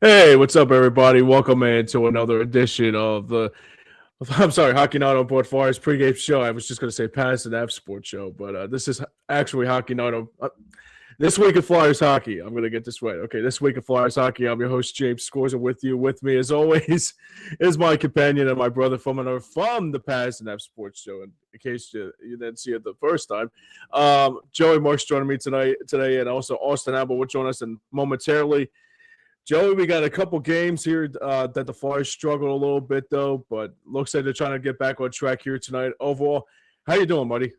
Hey, what's up, everybody? Welcome in to another edition of Hockey Night on Board Flyers pregame show. I was just going to say Pass and F Sports Show, but this is actually Hockey Night on this week of Flyers hockey. I'm going to get this right. Okay, this week of Flyers hockey. I'm your host James Scorza with you. With me, as always, is my companion and my brother from the Pass and F Sports Show. And in case you didn't see it the first time, Joey Marks joining me today, and also Austin Hammel will join us momentarily. Joey, we got a couple games here that the Flyers struggled a little bit, though, but looks like they're trying to get back on track here tonight. Overall, how you doing, buddy?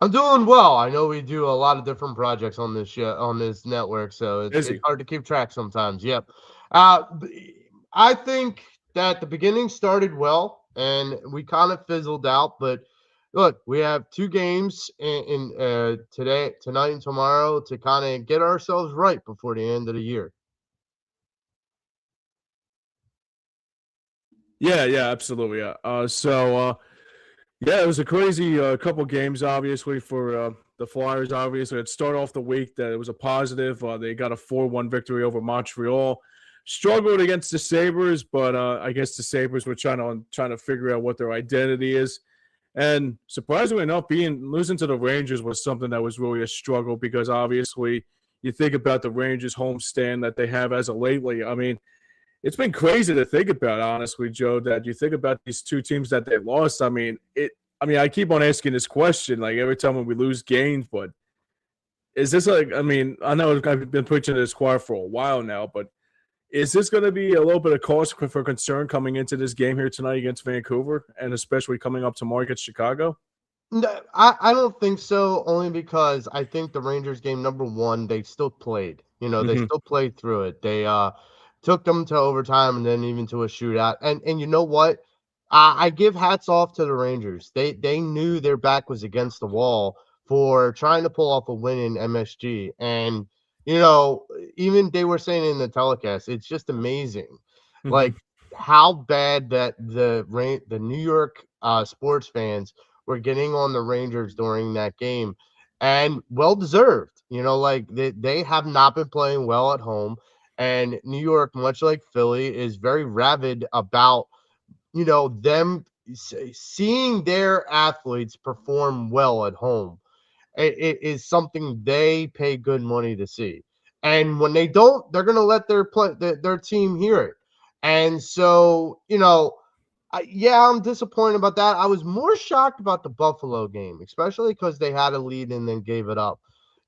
I'm doing well. I know we do a lot of different projects on this show, on this network, so it's hard to keep track sometimes. Yep. I think that the beginning started well, and we kind of fizzled out. But look, we have two games in tonight, and tomorrow to kind of get ourselves right before the end of the year. Yeah, absolutely. Yeah. It was a crazy couple games, obviously, for the Flyers. Obviously, it started off the week that it was a positive. They got a 4-1 victory over Montreal. Struggled against the Sabres, but I guess the Sabres were trying to figure out what their identity is. And surprisingly enough, losing to the Rangers was something that was really a struggle because obviously you think about the Rangers homestand that they have as of lately. I mean, it's been crazy to think about, honestly, Joe, that you think about these two teams that they lost. I mean, I keep on asking this question, like every time when we lose games, but is this I know I've been preaching to this choir for a while now, but is this going to be a little bit of cause for concern coming into this game here tonight against Vancouver, and especially coming up tomorrow against Chicago? No, I don't think so, only because I think the Rangers game number one, they still played. They still played through it. They took them to overtime and then even to a shootout. And you know what? I give hats off to the Rangers. They knew their back was against the wall for trying to pull off a win in MSG. And, even they were saying in the telecast, it's just amazing. Mm-hmm. Like how bad that the New York sports fans were getting on the Rangers during that game. And well deserved. Like they have not been playing well at home. And New York, much like Philly, is very rabid about, them seeing their athletes perform well at home. It is something they pay good money to see. And when they don't, they're going to let their team hear it. And so, I'm disappointed about that. I was more shocked about the Buffalo game, especially because they had a lead and then gave it up.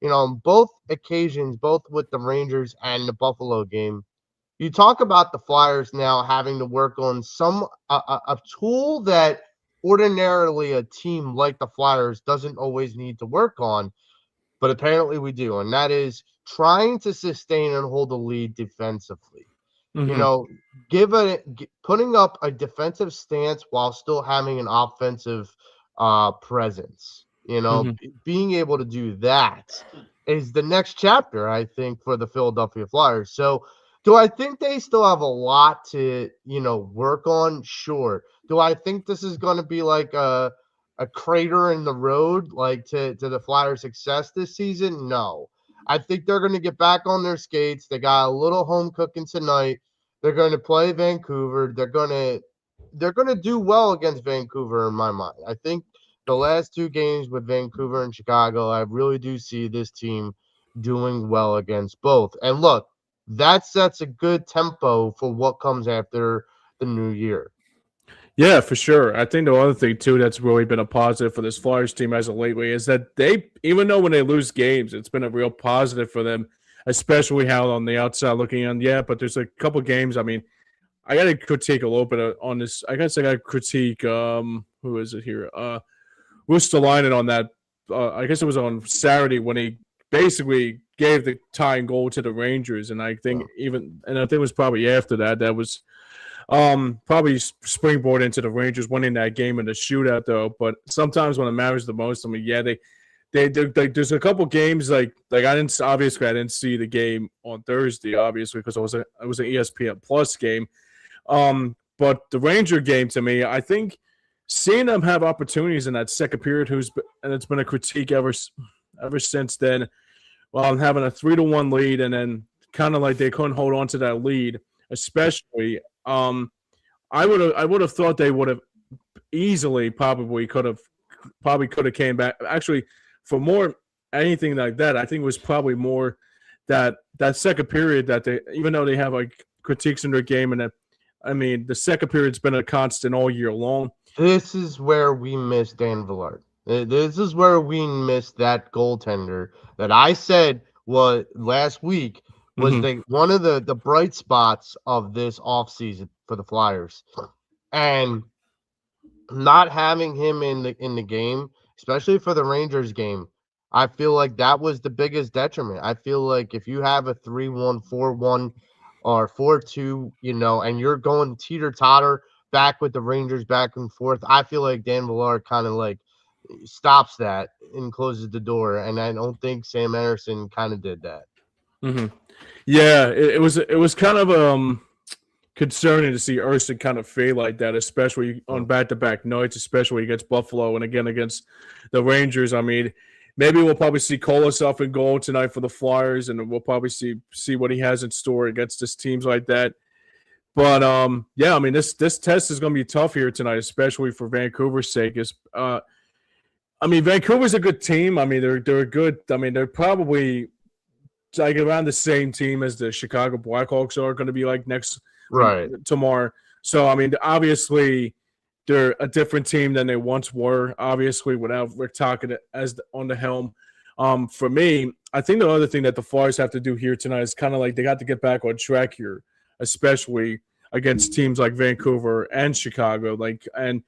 On both occasions, both with the Rangers and the Buffalo game, you talk about the Flyers now having to work on a tool that ordinarily a team like the Flyers doesn't always need to work on, but apparently we do, and that is trying to sustain and hold the lead defensively. Mm-hmm. Putting up a defensive stance while still having an offensive presence. Being able to do that is the next chapter, I think, for the Philadelphia Flyers. So, do I think they still have a lot to, work on? Sure. Do I think this is going to be like a crater in the road, like to the Flyers' success this season? No. I think they're going to get back on their skates. They got a little home cooking tonight. They're going to play Vancouver. They're going to do well against Vancouver in my mind. I think the last two games with Vancouver and Chicago, I really do see this team doing well against both. And look, that sets a good tempo for what comes after the new year. Yeah, for sure. I think the other thing too that's really been a positive for this Flyers team as of lately is that they, even though when they lose games, it's been a real positive for them, especially how on the outside looking in. Yeah, but there's a couple games. I mean, I got to critique a little bit on this. I guess I got to critique. Who is it here? Ristolainen on that. I guess it was on Saturday when he basically gave the tying goal to the Rangers, and I think it was probably after that. That was probably springboard into the Rangers winning that game in the shootout, though. But sometimes when it matters the most, I mean, yeah, they there's a couple games like I didn't see the game on Thursday, obviously, because it was an ESPN Plus game. But the Ranger game, to me, I think seeing them have opportunities in that second period, and it's been a critique ever since then. Well, I'm having a 3-1 lead, and then kind of like they couldn't hold on to that lead, especially. I would have thought they would have easily could have came back. Actually, for more anything like that, I think it was probably more that second period that they, even though they have like critiques in their game, and that, I mean, the second period's been a constant all year long. This is where we miss Dan Villard. This is where we missed that goaltender that I said was last week was one of the bright spots of this offseason for the Flyers. And not having him in the game, especially for the Rangers game, I feel like that was the biggest detriment. I feel like if you have a 3-1, 4-1, or 4-2, and you're going teeter-totter back with the Rangers back and forth, I feel like Dan Villard kind of like stops that and closes the door, and I don't think Sam Anderson kind of did that. Yeah, it was kind of concerning to see Erson kind of fade like that, especially on back-to-back nights, especially against Buffalo and again against the Rangers. I mean, maybe we'll probably see Kolosov in goal tonight for the Flyers, and we'll probably see what he has in store against this teams like that. But yeah, I mean, this test is going to be tough here tonight, especially for Vancouver's sake. I mean, Vancouver's a good team. I mean, they're good. I mean, they're probably like around the same team as the Chicago Blackhawks are going to be like tomorrow. So I mean, obviously they're a different team than they once were. Obviously, without Rick Tocchet on the helm. For me, I think the other thing that the Flyers have to do here tonight is kind of like they got to get back on track here, especially against teams like Vancouver and Chicago. And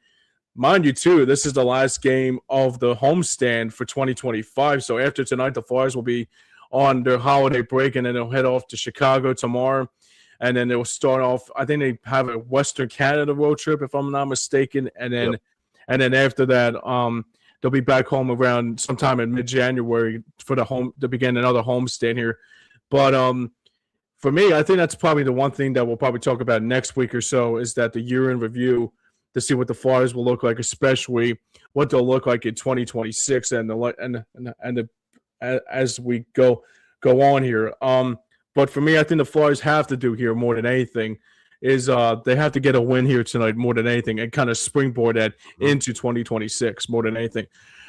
mind you, too, this is the last game of the homestand for 2025. So after tonight, the Flyers will be on their holiday break, and then they'll head off to Chicago tomorrow. And then they'll start off, I think they have a Western Canada road trip, if I'm not mistaken. And then after that, they'll be back home around sometime in mid-January to begin another homestand here. But for me, I think that's probably the one thing that we'll probably talk about next week or so is that the year-end review to see what the Flyers will look like, especially what they'll look like in 2026 as we go on here. But for me, I think the Flyers have to do here more than anything is they have to get a win here tonight more than anything and kind of springboard that into 2026 more than anything.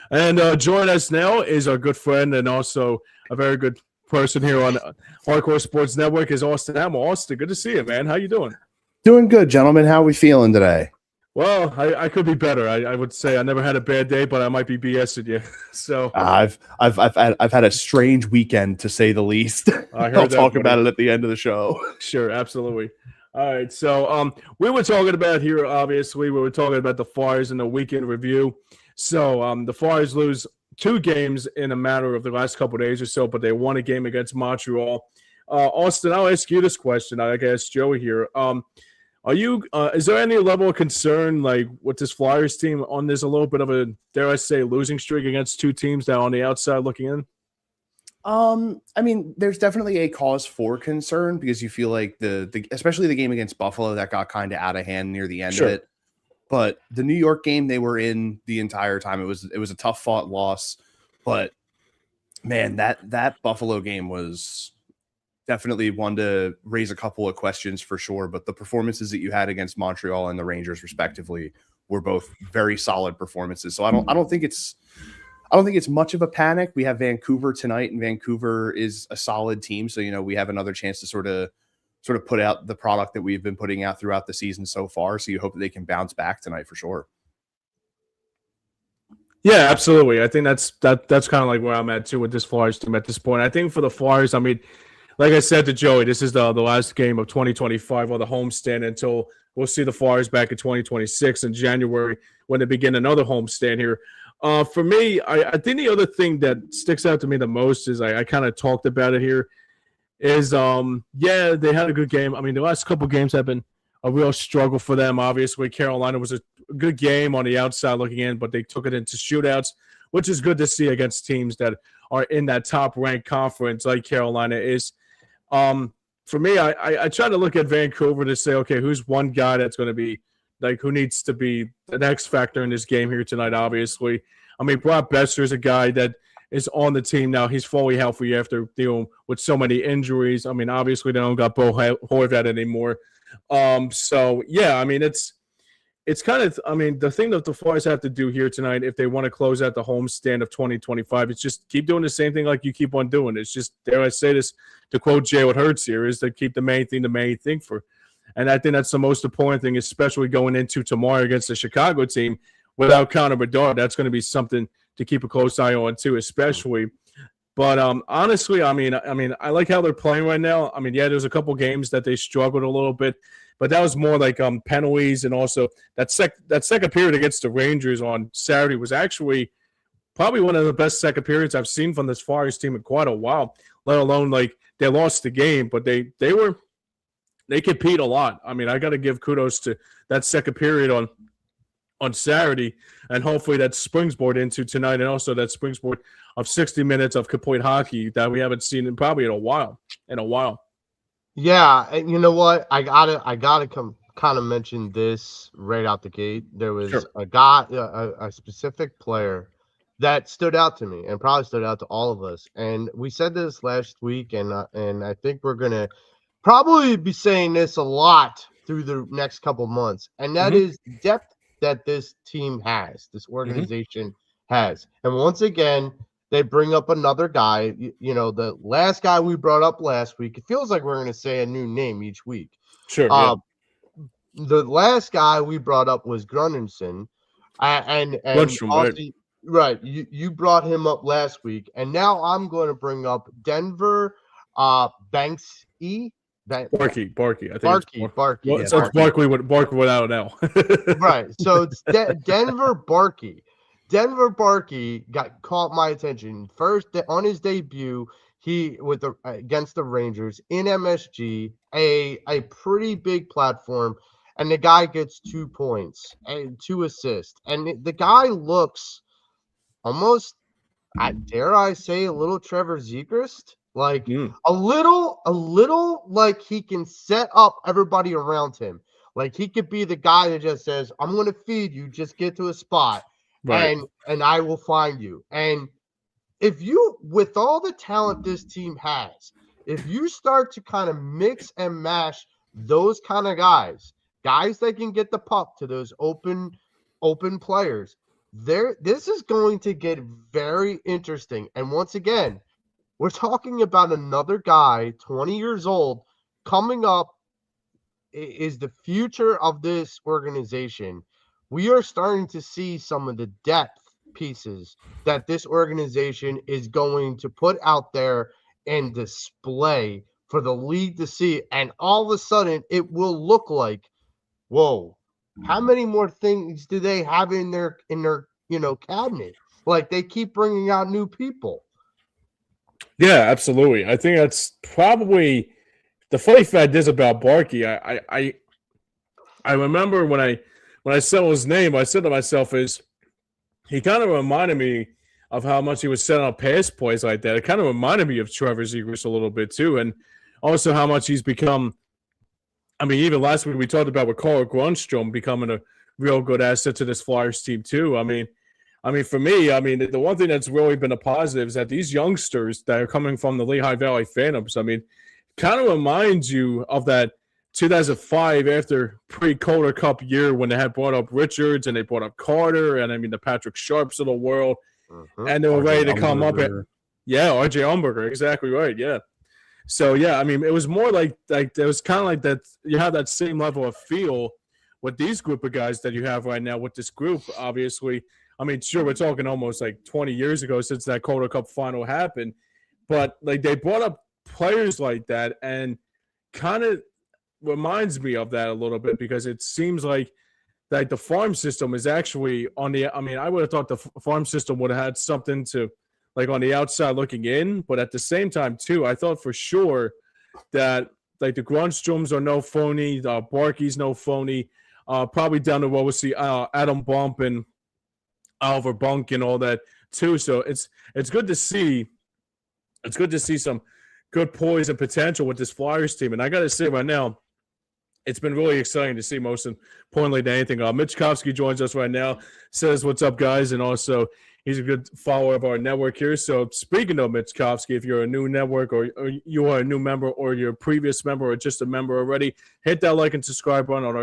And joining us now is our good friend and also a very good person here on Hardcore Sports Network is Austin Hammel. Austin, good to see you, man. How you doing? Doing good, gentlemen. How are we feeling today? Well, I could be better. I would say I never had a bad day, but I might be BSing you. So I've had a strange weekend, to say the least. I'll talk about it at the end of the show. Sure, absolutely. All right, so we were talking about here. Obviously, we were talking about the Flyers in the weekend review. So the Flyers lose 2 games in a matter of the last couple of days or so, but they won a game against Montreal. Austin, I'll ask you this question. I guess Joey here. Is there any level of concern, like with this Flyers team on this a little bit of a, dare I say, losing streak against 2 teams that are on the outside looking in? I mean, there's definitely a cause for concern because you feel like especially the game against Buffalo that got kind of out of hand near the end of it. But the New York game they were in the entire time, it was a tough fought loss. But man, that Buffalo game was definitely one to raise a couple of questions for sure. But the performances that you had against Montreal and the Rangers, respectively, were both very solid performances. So I don't think it's much of a panic. We have Vancouver tonight, and Vancouver is a solid team. So, we have another chance to sort of put out the product that we've been putting out throughout the season so far. So you hope that they can bounce back tonight for sure. Yeah, absolutely. I think that's kind of like where I'm at too with this Flyers team at this point. I think for the Flyers, I mean, like I said to Joey, this is the last game of 2025 or the homestand until we'll see the Flyers back in 2026 in January when they begin another homestand here. For me, I think the other thing that sticks out to me the most is I kind of talked about it here is, they had a good game. I mean, the last couple games have been a real struggle for them. Obviously, Carolina was a good game on the outside looking in, but they took it into shootouts, which is good to see against teams that are in that top-ranked conference like Carolina is. For me, I try to look at Vancouver to say, okay, who's one guy that's going to be like who needs to be the X factor in this game here tonight, obviously. I mean, Brock Besser is a guy that is on the team now. He's fully healthy after dealing with so many injuries. I mean, obviously they don't got Bo Horvat anymore. So yeah, I mean, it's kind of, I mean, the thing that the Flyers have to do here tonight, if they want to close out the homestand of 2025, it's just keep doing the same thing like you keep on doing. It's just, dare I say this, to quote Jalen Hurts here, is to keep the main thing for. And I think that's the most important thing, especially going into tomorrow against the Chicago team without Connor Bedard. That's going to be something to keep a close eye on too, especially. But honestly, I mean, I like how they're playing right now. I mean, yeah, there's a couple games that they struggled a little bit, but that was more like penalties, and also that second period against the Rangers on Saturday was actually probably one of the best second periods I've seen from this Flyers team in quite a while. Let alone like they lost the game, but they compete a lot. I mean, I got to give kudos to that second period on Saturday, and hopefully that springboard into tonight, and also that springboard of 60 minutes of complete hockey that we haven't seen in probably in a while. Yeah, and you know what? I gotta kind of mention this right out the gate. There was a guy, a specific player that stood out to me and probably stood out to all of us. And we said this last week, and I think we're gonna probably be saying this a lot through the next couple months, and that is depth that this team has, this organization has. And once again, they bring up another guy. You know, the last guy we brought up last week, it feels like we're going to say a new name each week. Sure. Yeah. The last guy we brought up was Gunnarsson. And Lundstrom, right. You brought him up last week. And now I'm going to bring up Denver Banksy. Barkey. I think Barkey. Well, so it's Barkley without an L. Right. So it's Denver Barkey. Denver Barkey caught my attention first on his debut. He against the Rangers in MSG, a pretty big platform, and the guy gets 2 points and 2 assists, and the guy looks almost, dare I say, a little Trevor Zegras. Like a little like he can set up everybody around him. Like he could be the guy that just says, I'm going to feed you, just get to a spot, right, and I will find you. And if you, with all the talent this team has, if you start to kind of mix and mash those kind of guys that can get the puck to those open players, this is going to get very interesting. And once again, we're talking about another guy, 20 years old, coming up, is the future of this organization. We are starting to see some of the depth pieces that this organization is going to put out there and display for the league to see. And all of a sudden, it will look like, whoa, how many more things do they have in their cabinet? Like, they keep bringing out new people. Yeah, absolutely. I think that's probably the funny fact is about Barkey. I remember when I saw his name, I said to myself, is he kind of reminded me of how much he was setting up pass plays like that. It kind of reminded me of Trevor Zegras a little bit too, and also how much he's become. I mean, even last week we talked about with Carl Grundstrom becoming a real good asset to this Flyers team too. I mean, for me, the one thing that's really been a positive is that these youngsters that are coming from the Lehigh Valley Phantoms, kind of reminds you of that 2005 after pre-Calder Cup year when they had brought up Richards and they brought up Carter and, the Patrick Sharps of the world, and they were ready to come up. R.J. Umberger, exactly right, yeah. So, yeah, it was more like it was kind of like that. You have that same level of feel with these group of guys that you have right now with this group, obviously. Sure, we're talking almost like 20 years ago since that Calder Cup final happened, but like they brought up players like that, and kind of reminds me of that a little bit because it seems like the farm system is actually on the. I would have thought the farm system would have had something to like on the outside looking in, but at the same time too, I thought for sure that like the Grundstroms are no phony, Barkey's no phony, probably down the road we'll see Adam Bump and Oliver Bunk and all that too. So it's good to see. It's good to see some good poise and potential with this Flyers team. And I got to say right now, it's been really exciting to see, most importantly than anything. Mitch Kovsky joins us right now, says, what's up, guys? And also He's a good follower of our network here. So speaking of Mitzkowski, if you're a new network or you are a new member or you're a previous member or just a member already, hit that like and subscribe button on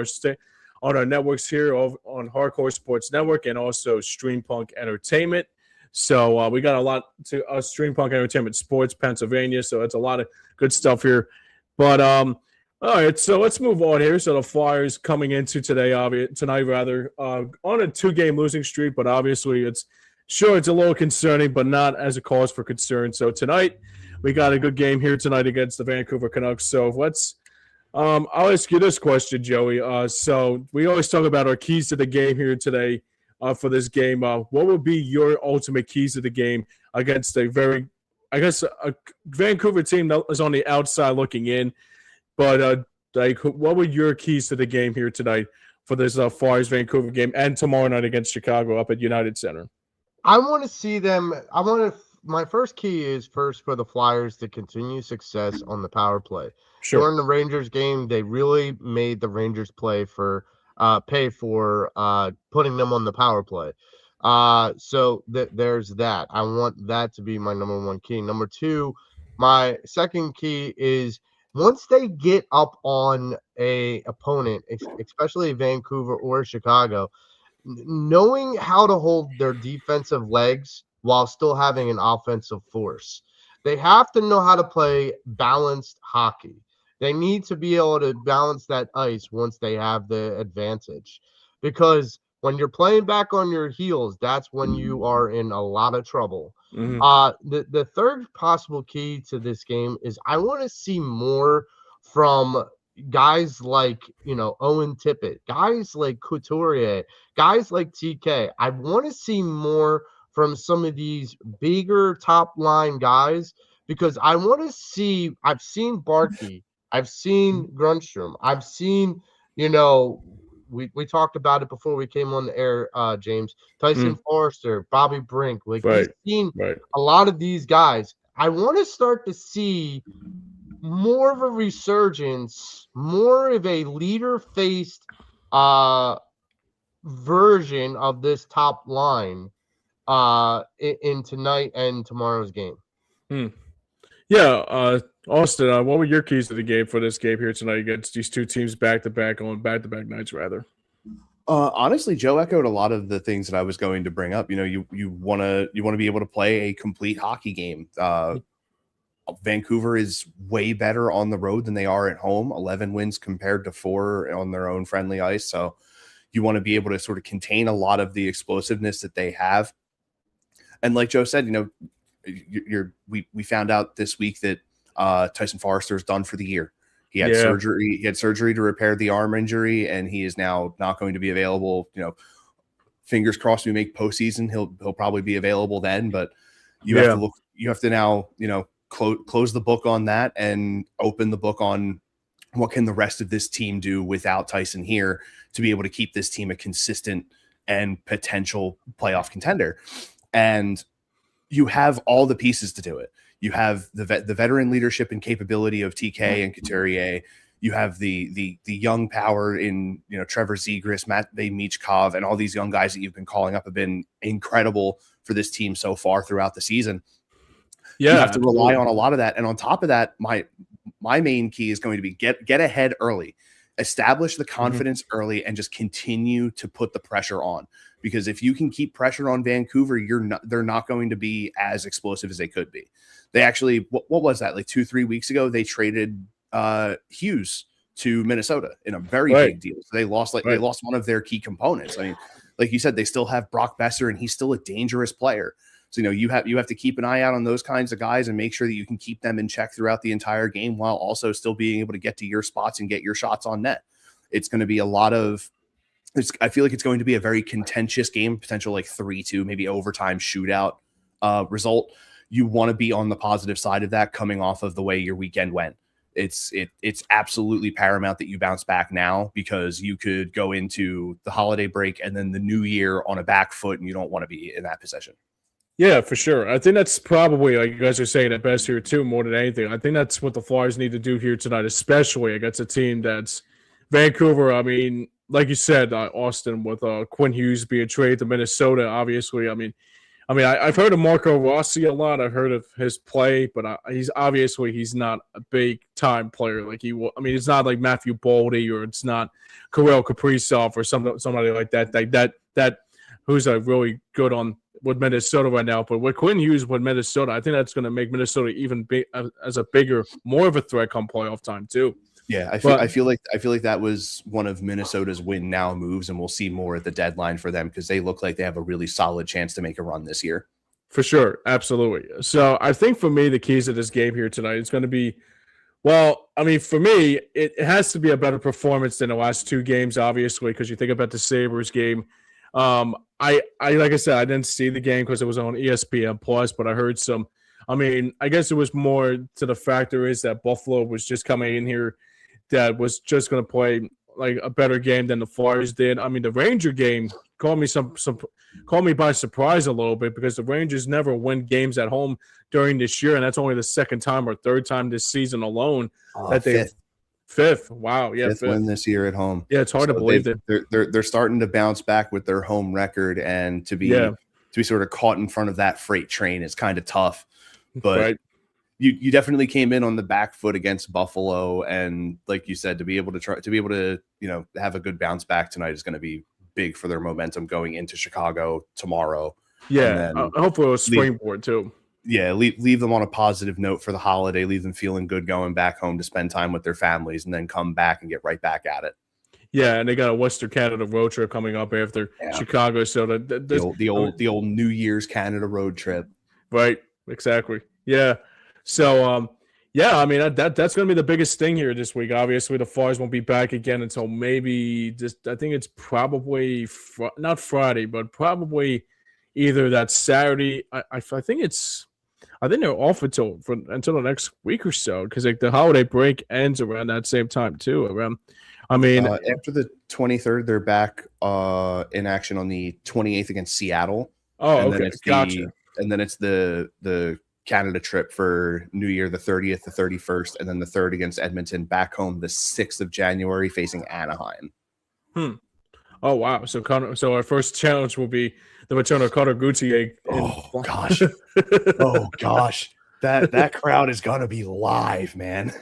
our networks here on Hardcore Sports Network and also Streampunk Entertainment. So we got a lot to Streampunk Entertainment Sports Pennsylvania. So it's a lot of good stuff here. But all right, so let's move on here. So the Flyers coming into tonight, on a 2-game losing streak, but obviously it's a little concerning, but not as a cause for concern. So tonight we got a good game here tonight against the Vancouver Canucks. So let's I'll ask you this question, Joey. So we always talk about our keys to the game here today. For this game, what would be your ultimate keys to the game against a Vancouver team that is on the outside looking in? But what were your keys to the game here tonight for this Flyers Vancouver game and tomorrow night against Chicago up at United Center? I want to see them. My first key is for the Flyers to continue success on the power play. Sure. During the Rangers game, they really made the Rangers pay for putting them on the power play. So there's that. I want that to be my number one key. Number two, my second key is once they get up on a opponent, especially Vancouver or Chicago, knowing how to hold their defensive legs while still having an offensive force. They have to know how to play balanced hockey. They need to be able to balance that ice once they have the advantage. Because when you're playing back on your heels, that's when you are in a lot of trouble. Mm-hmm. The third possible key to this game is I want to see more from guys like, Owen Tippett, guys like Couturier, guys like TK. I want to see more from some of these bigger top line guys because I want to see, I've seen Barkey, I've seen Grunstrom, I've seen, we talked about it before we came on the air, James, Tyson Forrester, Bobby Brink. We've seen a lot of these guys. I want to start to see more of a resurgence, more of a leader-faced version of this top line in tonight and tomorrow's game. Yeah, Austin, what were your keys to the game for this game here tonight against these two teams back-to-back nights, rather? Honestly, Joe echoed a lot of the things that I was going to bring up. You want to be able to play a complete hockey game. Vancouver is way better on the road than they are at home. 11 wins compared to 4 on their own friendly ice. So you want to be able to sort of contain a lot of the explosiveness that they have. And like Joe said, we found out this week that Tyson Forrester is done for the year. He had surgery. He had surgery to repair the arm injury, and he is now not going to be available. Fingers crossed we make postseason. He'll probably be available then. But you have to look. You have to now close the book on that and open the book on what can the rest of this team do without Tyson here to be able to keep this team a consistent and potential playoff contender. And you have all the pieces to do it. You have the veteran leadership and capability of TK and Couturier. You have the young power in Trevor Zegras, Matvei Michkov, and all these young guys that you've been calling up have been incredible for this team so far throughout the season. Yeah, you have to rely on a lot of that. And on top of that, my main key is going to be get ahead early, establish the confidence early, and just continue to put the pressure on. Because if you can keep pressure on Vancouver, they're not going to be as explosive as they could be. They actually, what was that? Like 2-3 weeks ago, they traded Hughes to Minnesota in a very big deal. So they lost they lost one of their key components. I mean, like you said, they still have Brock Besser, and he's still a dangerous player. So you have to keep an eye out on those kinds of guys and make sure that you can keep them in check throughout the entire game while also still being able to get to your spots and get your shots on net. It's going to be a lot of. I feel like it's going to be a very contentious game, potential like 3-2, maybe overtime shootout result. You want to be on the positive side of that coming off of the way your weekend went. It's absolutely paramount that you bounce back now because you could go into the holiday break and then the new year on a back foot, and you don't want to be in that position. Yeah, for sure. I think that's probably, like you guys are saying, at best here too, more than anything. I think that's what the Flyers need to do here tonight, especially against a team that's Vancouver. I mean, like you said, Austin, with Quinn Hughes being traded to Minnesota, obviously, I mean, I mean, I've heard of Marco Rossi a lot. I've heard of his play, but he's not a big time player like he. I mean, it's not like Matthew Boldy or it's not Kirill Kaprizov or somebody like that. That who's really good on with Minnesota right now. But with Quinn Hughes with Minnesota, I think that's going to make Minnesota even as a bigger, more of a threat come playoff time too. Yeah, I feel like that was one of Minnesota's win now moves, and we'll see more at the deadline for them because they look like they have a really solid chance to make a run this year. For sure, absolutely. So I think for me, the keys to this game here tonight is going to be, well, I mean, for me, it has to be a better performance than the last two games, obviously, because you think about the Sabres game. I like I said, I didn't see the game because it was on ESPN Plus, but I heard some. I mean, I guess it was more to the factor is that Buffalo was just coming in here that was just going to play like a better game than the Flyers did. I mean, the Ranger game caught me by surprise a little bit because the Rangers never win games at home during this year, and that's only the second time or third time this season alone that they fifth. Wow, yeah, fifth win this year at home. Yeah, it's hard to believe that they're starting to bounce back with their home record, and to be sort of caught in front of that freight train is kind of tough, but. Right. You definitely came in on the back foot against Buffalo, and like you said, to be able to have a good bounce back tonight is going to be big for their momentum going into Chicago tomorrow. Yeah, hopefully it was springboard too. Yeah, leave them on a positive note for the holiday. Leave them feeling good going back home to spend time with their families, and then come back and get right back at it. Yeah, and they got a Western Canada road trip coming up after Chicago. So the old New Year's Canada road trip. Right. Exactly. Yeah. So, I mean, that's going to be the biggest thing here this week. Obviously, the Flyers won't be back again until maybe I think it's probably not Friday, but probably either that Saturday. I think they're off until the next week or so because like the holiday break ends around that same time too. After the 23rd, they're back in action on the 28th against Seattle. Oh, okay, gotcha. And then it's the Canada trip for New Year, the 30th, the 31st, and then the 3rd against Edmonton, back home the 6th of January facing Anaheim. Oh, wow. So our first challenge will be the return of Cutter Gauthier. Oh, gosh. Oh, gosh. That crowd is going to be live, man.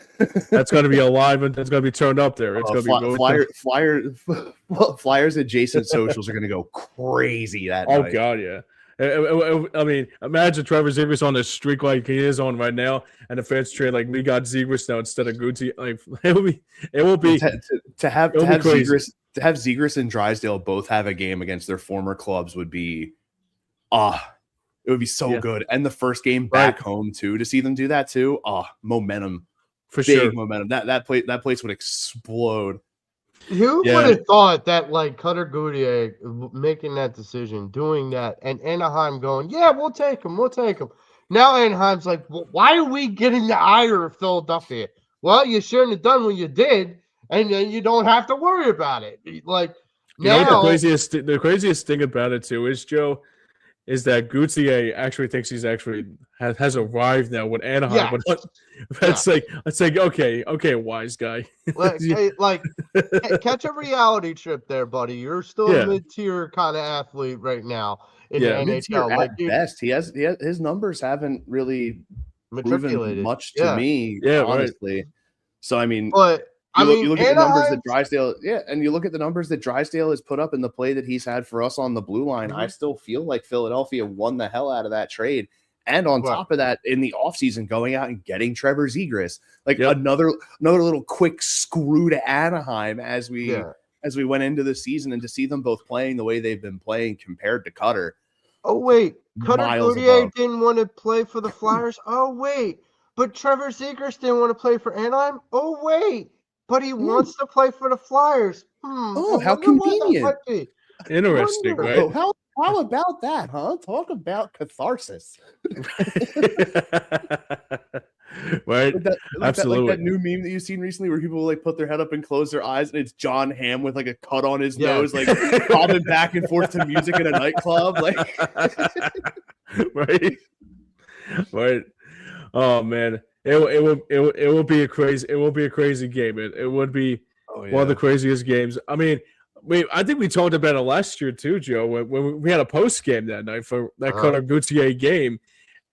That's going to be alive, and that's going to be turned up there. It's going to be Flyers adjacent socials are going to go crazy that night. Oh, God, yeah. I mean, imagine Trevor Zegras on the streak like he is on right now, and the fans trade like we got Zegras now instead of Gucci. Like it will be to have Zegras and Drysdale both have a game against their former clubs would be it would be so good. And the first game back home too, to see them do that too. Momentum for sure. Momentum. That place would explode. Who would have thought that like Cutter Gauthier making that decision, doing that, and Anaheim going, yeah, we'll take him. Now Anaheim's like, well, why are we getting the ire of Philadelphia? Well, you shouldn't have done what you did, and then you don't have to worry about it. Like now, the craziest thing about it too is Joe. Is that Gauthier actually thinks he's actually has arrived now with Anaheim? Yeah. But it's like okay, wise guy. like catch a reality trip there, buddy. You're still a mid-tier kind of athlete right now in the NHL. Like best, he has his numbers haven't really proven much to me, honestly. Right. So I mean, but you look at the numbers that Drysdale, and you look at the numbers that Drysdale has put up in the play that he's had for us on the blue line. I still feel like Philadelphia won the hell out of that trade. And on top of that, in the offseason, going out and getting Trevor Zegras, like another little quick screw to Anaheim as we went into the season, and to see them both playing the way they've been playing compared to Cutter. Oh wait, Cutter Gauthier didn't want to play for the Flyers. Oh wait, but Trevor Zegras didn't want to play for Anaheim. Oh wait. But he wants to play for the Flyers. Oh, how convenient. Interesting, right? How about that, huh? Talk about catharsis. Right? Absolutely. Like that new meme that you've seen recently where people like put their head up and close their eyes, and it's John Hamm with like a cut on his nose, like bobbing back and forth to music in a nightclub. Like Right. Oh man. It will be a crazy game. It would be one of the craziest games. I mean, I think we talked about it last year too, Joe, when we had a post game that night for that Cutter Gauthier game.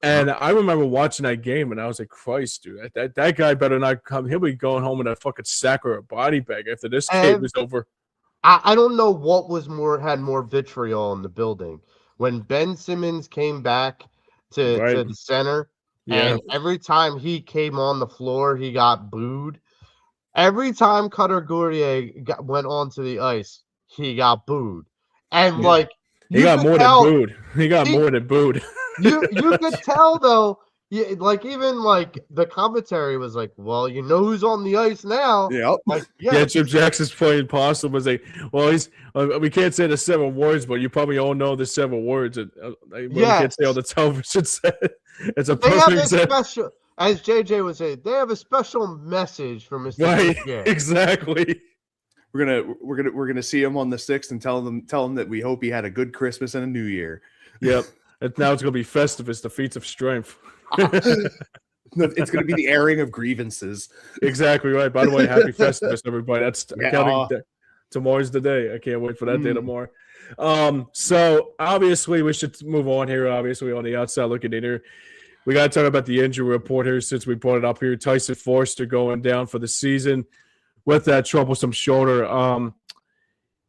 And I remember watching that game, and I was like, Christ, dude, that guy better not come. He'll be going home in a fucking sack or a body bag after this game is over. I don't know what had more vitriol in the building. When Ben Simmons came back to the center, and every time he came on the floor, he got booed. Every time Cutter Gauthier went onto the ice, he got booed. And like he got more than booed. He got more than booed. You could tell though, like even like the commentary was like, well, you know who's on the ice now. Yep. Like, Jim Jackson's playing possum was like, well, he's we can't say the 7 words, but you probably all know the 7 words. We can't say on the television set. It's a perfect special, as JJ would say, they have a special message for Mr. Right, exactly. We're gonna see him on the 6th and tell him that we hope he had a good Christmas and a New Year. Yep. And now it's gonna be Festivus, the feats of strength. It's gonna be the airing of grievances. Exactly right. By the way, happy Festivus, everybody. That's tomorrow's the day. I can't wait for that day tomorrow. So obviously we should move on here. Obviously, on the outside looking in here, we got to talk about the injury report here since we brought it up here. Tyson Forster going down for the season with that troublesome shoulder.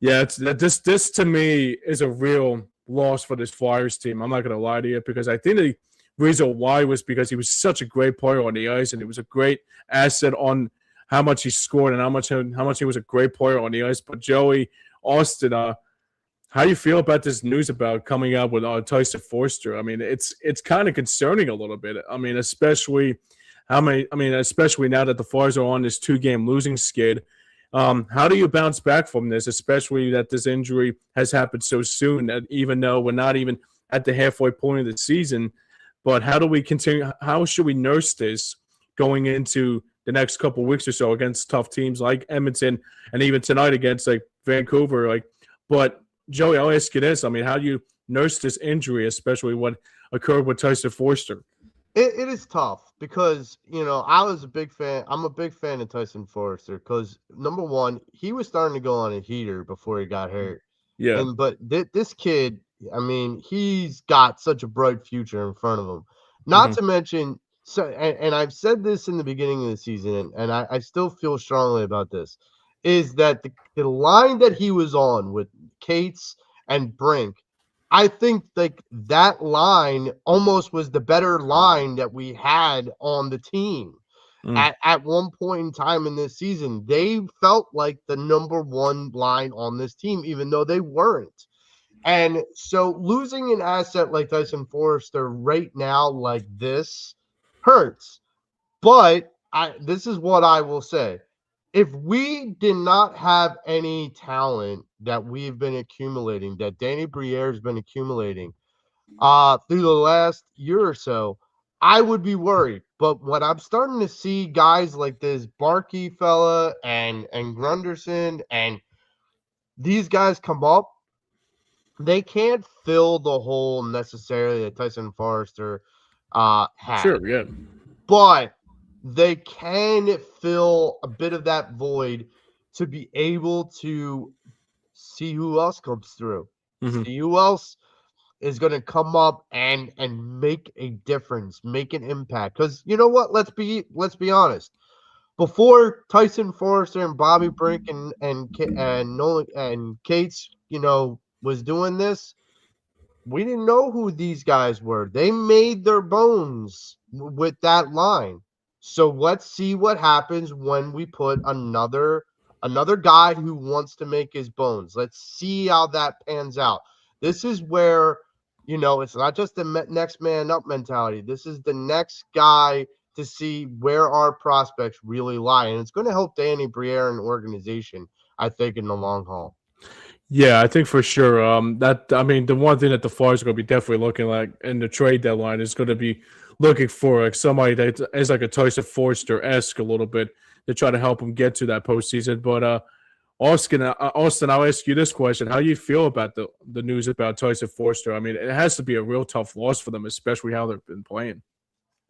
This to me is a real loss for this Flyers team. I'm not going to lie to you, because I think the reason why was because he was such a great player on the ice, and he was a great asset on how much he scored and how much he was a great player on the ice. But Joey, Austin, how do you feel about this news about coming out with Tyson Forster? I mean, it's kind of concerning a little bit. I mean, especially now that the Flyers are on this 2-game losing skid. How do you bounce back from this, especially that this injury has happened so soon, that even though we're not even at the halfway point of the season, but how do we continue? How should we nurse this going into the next couple of weeks or so against tough teams like Edmonton and even tonight against like Vancouver? But Joey, I'll ask you this. I mean, how do you nurse this injury, especially what occurred with Tyson Forster? It is tough because, I'm a big fan of Tyson Forster because, number one, he was starting to go on a heater before he got hurt. Yeah. But this kid, I mean, he's got such a bright future in front of him. Not to mention, and I've said this in the beginning of the season, and I still feel strongly about this, is that the line that he was on with Cates and Brink, I think like that line almost was the better line that we had on the team. At one point in time in this season. They felt like the number 1 line on this team, even though they weren't. And so losing an asset like Tyson Forster right now like this hurts. But this is what I will say. If we did not have any talent that we've been accumulating, that Danny Briere has been accumulating through the last year or so, I would be worried. But when I'm starting to see guys like this Barkey fella and Grunderson and these guys come up, they can't fill the hole necessarily that Tyson Forster had. Sure, yeah. But they can fill a bit of that void to be able to see who else comes through. See who else is going to come up and make a difference, make an impact. Because you know what? Let's be honest. Before Tyson Forster and Bobby Brink and Nolan and Cates, was doing this, we didn't know who these guys were. They made their bones with that line. So let's see what happens when we put another guy who wants to make his bones. Let's see how that pans out. This is where, it's not just the next man up mentality. This is the next guy to see where our prospects really lie. And it's going to help Danny Briere and the organization, I think, in the long haul. Yeah, I think for sure. The one thing that the Flyers are going to be definitely looking at in the trade deadline is going to be looking for like somebody that is like a Tyson Forster-esque a little bit to try to help them get to that postseason. But Austin, I'll ask you this question: how do you feel about the news about Tyson Forster? I mean, it has to be a real tough loss for them, especially how they've been playing.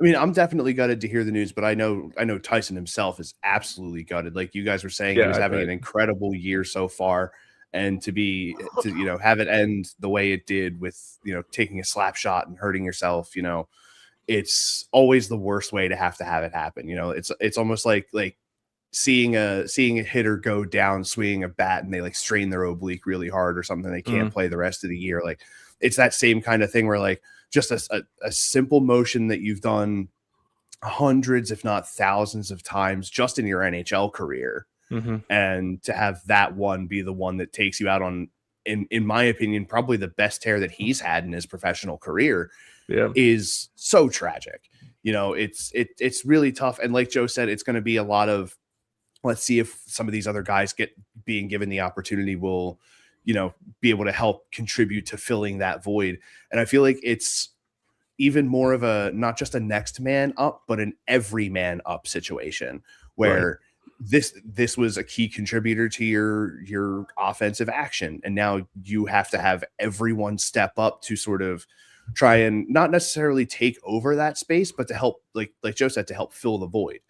I mean, I'm definitely gutted to hear the news, but I know Tyson himself is absolutely gutted. Like you guys were saying, he was having an incredible year so far. and to have it end the way it did with, taking a slap shot and hurting yourself, it's always the worst way to have it happen. It's almost like seeing a hitter go down swinging a bat and they like strain their oblique really hard or something, they can't play the rest of the year. Like it's that same kind of thing where like just a simple motion that you've done hundreds if not thousands of times just in your NHL career, and to have that one be the one that takes you out on, in my opinion, probably the best tear that he's had in his professional career, is so tragic. It's really tough. And like Joe said, it's going to be a lot of, let's see if some of these other guys being given the opportunity will, be able to help contribute to filling that void. And I feel like it's even more of a, not just a next man up, but an every man up situation where this was a key contributor to your offensive action. And now you have to have everyone step up to sort of try and not necessarily take over that space, but to help, like Joe said, to help fill the void.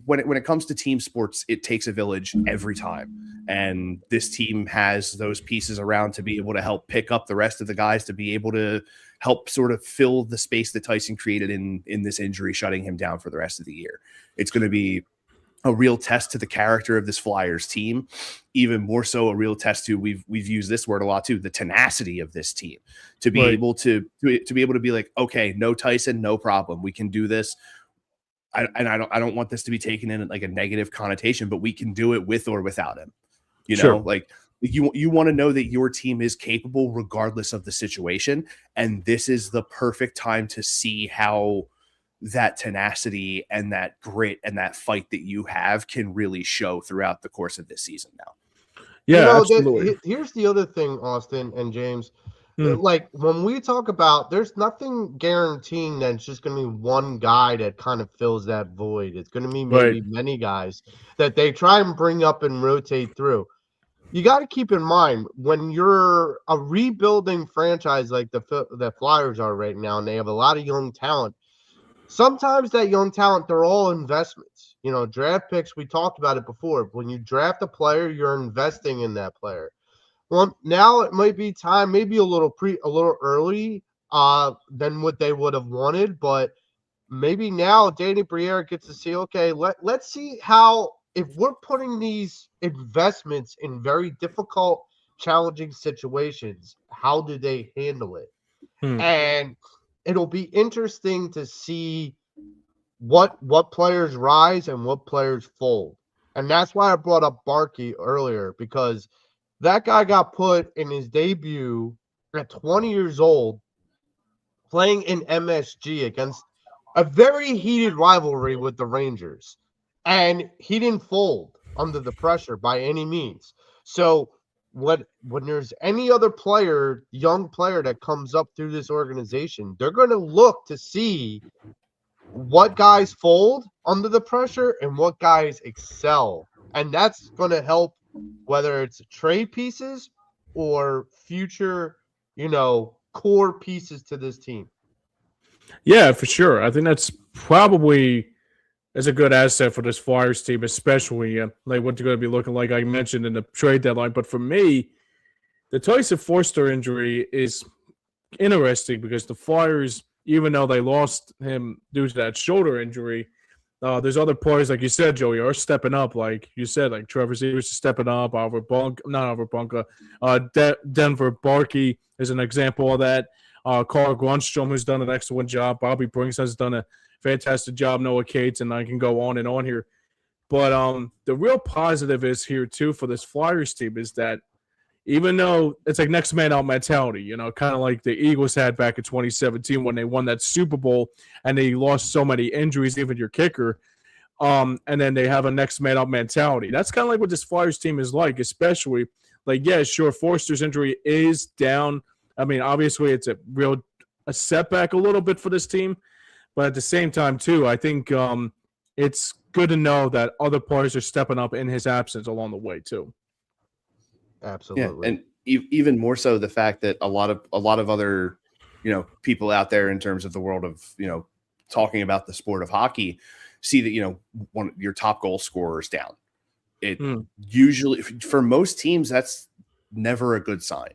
When it comes to team sports, it takes a village every time. And this team has those pieces around to be able to help pick up the rest of the guys, to be able to help sort of fill the space that Tyson created in this injury, shutting him down for the rest of the year. It's going to be a real test to the character of this Flyers team, even more so a real test to, we've used this word a lot too, the tenacity of this team, to be able to be like, okay, no Tyson, no problem. We can do this. I don't want this to be taken in like a negative connotation, but we can do it with or without him. Like you want to know that your team is capable regardless of the situation. And this is the perfect time to see how that tenacity and that grit and that fight that you have can really show throughout the course of this season now. Yeah, absolutely. Here's the other thing, Austin and James. Like when we talk about, there's nothing guaranteeing that it's just going to be one guy that kind of fills that void. It's going to be maybe many guys that they try and bring up and rotate through. You got to keep in mind when you're a rebuilding franchise like the Flyers are right now, and they have a lot of young talent. Sometimes that young talent, they're all investments. Draft picks, we talked about it before. When you draft a player, you're investing in that player. Well, now it might be time, maybe a little early than what they would have wanted, but maybe now Danny Briere gets to see, okay, let's see how, if we're putting these investments in very difficult, challenging situations, how do they handle it? And it'll be interesting to see what players rise and what players fold. And that's why I brought up Barkey earlier, because that guy got put in his debut at 20 years old, playing in MSG against a very heated rivalry with the Rangers. And he didn't fold under the pressure by any means. So when there's any other player, young player that comes up through this organization, they're going to look to see what guys fold under the pressure and what guys excel. And that's going to help, whether it's trade pieces or future, core pieces to this team. Yeah, for sure. I think that's probably is a good asset for this Flyers team, especially like what they're going to be looking like, I mentioned in the trade deadline. But for me, the Tyson Foerster injury is interesting because the Flyers, even though they lost him due to that shoulder injury, there's other players, like you said, Joey, are stepping up. Like you said, like Trevor Zegras is stepping up. Denver Barkey is an example of that. Carl Grunstrom, who's done an excellent job. Bobby Brinks has done a fantastic job. Noah Cates, and I can go on and on here. But the real positive is here, too, for this Flyers team is that even though it's like next man out mentality, kind of like the Eagles had back in 2017 when they won that Super Bowl and they lost so many injuries, even your kicker, and then they have a next man out mentality. That's kind of like what this Flyers team is like, especially like, yeah, sure, Foerster's injury is down. I mean, obviously it's a setback a little bit for this team, but at the same time, too, I think it's good to know that other players are stepping up in his absence along the way, too. Absolutely. Yeah, and even more so the fact that a lot of other, people out there in terms of the world of, talking about the sport of hockey see that, one your top goal scorer is down. It Hmm. usually, for most teams, that's never a good sign.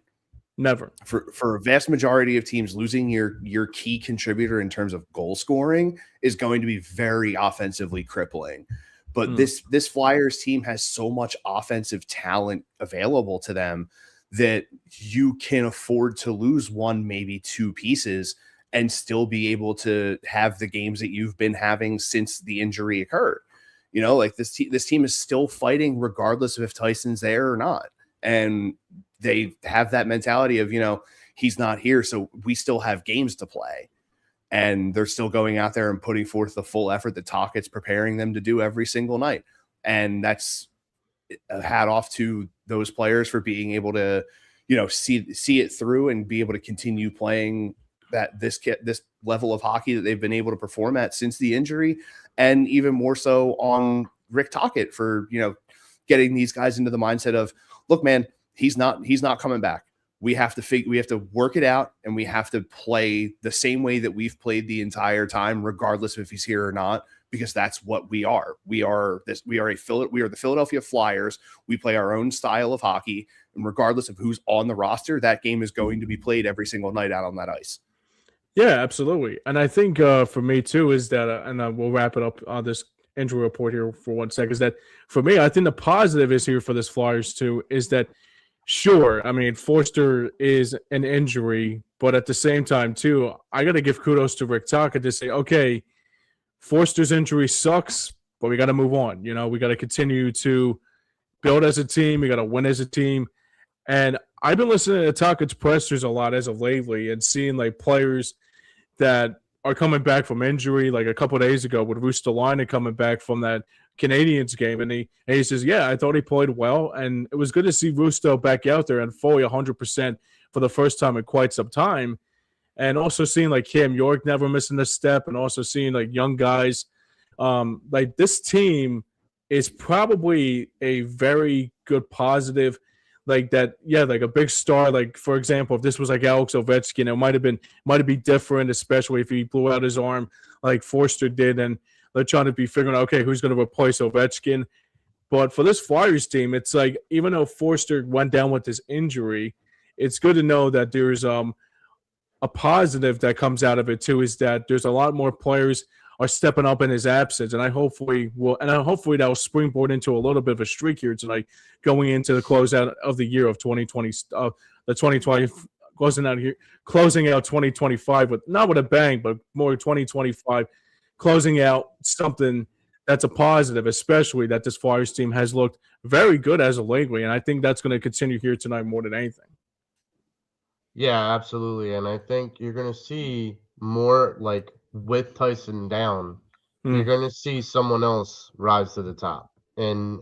Never. For a vast majority of teams, losing your key contributor in terms of goal scoring is going to be very offensively crippling. But this Flyers team has so much offensive talent available to them that you can afford to lose one, maybe two pieces and still be able to have the games that you've been having since the injury occurred. You know, like this team is still fighting regardless of if Tyson's there or not. And they have that mentality of, you know, he's not here, so we still have games to play. And they're still going out there and putting forth the full effort that Tockett's preparing them to do every single night. And that's a hat off to those players for being able to, you know, see it through and be able to continue playing this level of hockey that they've been able to perform at since the injury. And even more so on Rick Tocchet for, you know, getting these guys into the mindset of, look, man, he's not coming back. We have to work it out, and we have to play the same way that we've played the entire time, regardless of if he's here or not, because that's what we are. We are the Philadelphia Flyers. We play our own style of hockey, and regardless of who's on the roster, that game is going to be played every single night out on that ice. Yeah, absolutely. And I think for me too is that, and we'll wrap it up on this injury report here for 1 second, is that for me, I think the positive is here for this Flyers too, is that sure, I mean, Forster is an injury, but at the same time too, I got to give kudos to Rick Tocchet to say, okay, Forster's injury sucks, but we got to move on. You know, we got to continue to build as a team. We got to win as a team. And I've been listening to Tocchet's pressers a lot as of lately and seeing like players that are coming back from injury, like a couple of days ago with Ristolainen coming back from that Canadiens game, and he says, yeah, I thought he played well, and it was good to see Rusto back out there and fully 100% for the first time in quite some time, and also seeing like Cam York never missing a step, and also seeing like young guys, like this team is probably a very good positive, like that, yeah, like a big star, like for example, if this was like Alex Ovechkin, it might have been different, especially if he blew out his arm like Forster did, and they're trying to be figuring out, okay, who's going to replace Ovechkin. But for this Flyers team, it's like, even though Forster went down with this injury, it's good to know that there's a positive that comes out of it too, is that there's a lot more players are stepping up in his absence, and hopefully that will springboard into a little bit of a streak here tonight, going into the closeout of the year of 2020, the 2020 closing out 2025 with not with a bang, but more 2025. Closing out something that's a positive, especially that this Flyers team has looked very good as of lately, and I think that's going to continue here tonight more than anything. Yeah, absolutely. And I think you're going to see more, like with Tyson down, you're going to see someone else rise to the top. And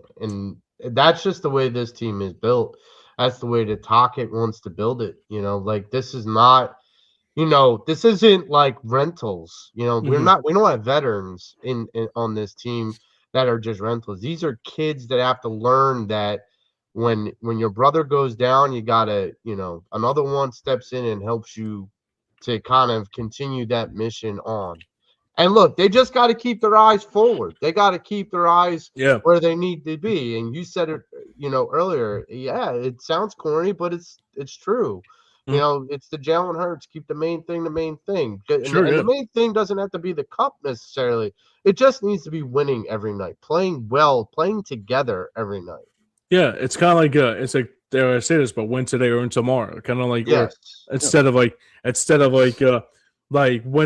that's just the way this team is built. That's the way that Tocchet wants to build it. You know, like this is not, you know, this isn't like rentals. You know, we don't have veterans in on this team that are just rentals. These are kids that have to learn that when your brother goes down, you gotta, you know, another one steps in and helps you to kind of continue that mission on. And look, they just got to keep their eyes forward. They got to keep their eyes where they need to be. And you said it, you know, earlier. Yeah, it sounds corny, but it's true. You know, it's the Jalen Hurts. Keep the main thing the main thing. And the main thing doesn't have to be the cup necessarily. It just needs to be winning every night, playing well, playing together every night. Yeah, it's kind of like it's like, dare I say this, but win today or win tomorrow. Kind of like, instead of like win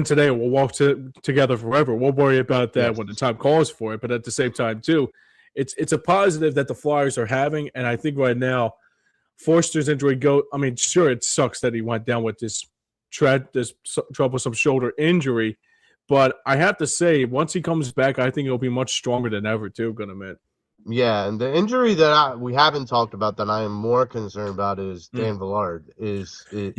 today, we'll walk together forever. We'll worry about that when the time calls for it. But at the same time, too, it's a positive that the Flyers are having, and I think right now, Forster's injury I mean, sure, it sucks that he went down with this troublesome shoulder injury, but I have to say, once he comes back, I think he'll be much stronger than ever, too, gonna admit. Yeah, and the injury that we haven't talked about that I am more concerned about is Dan Villard. You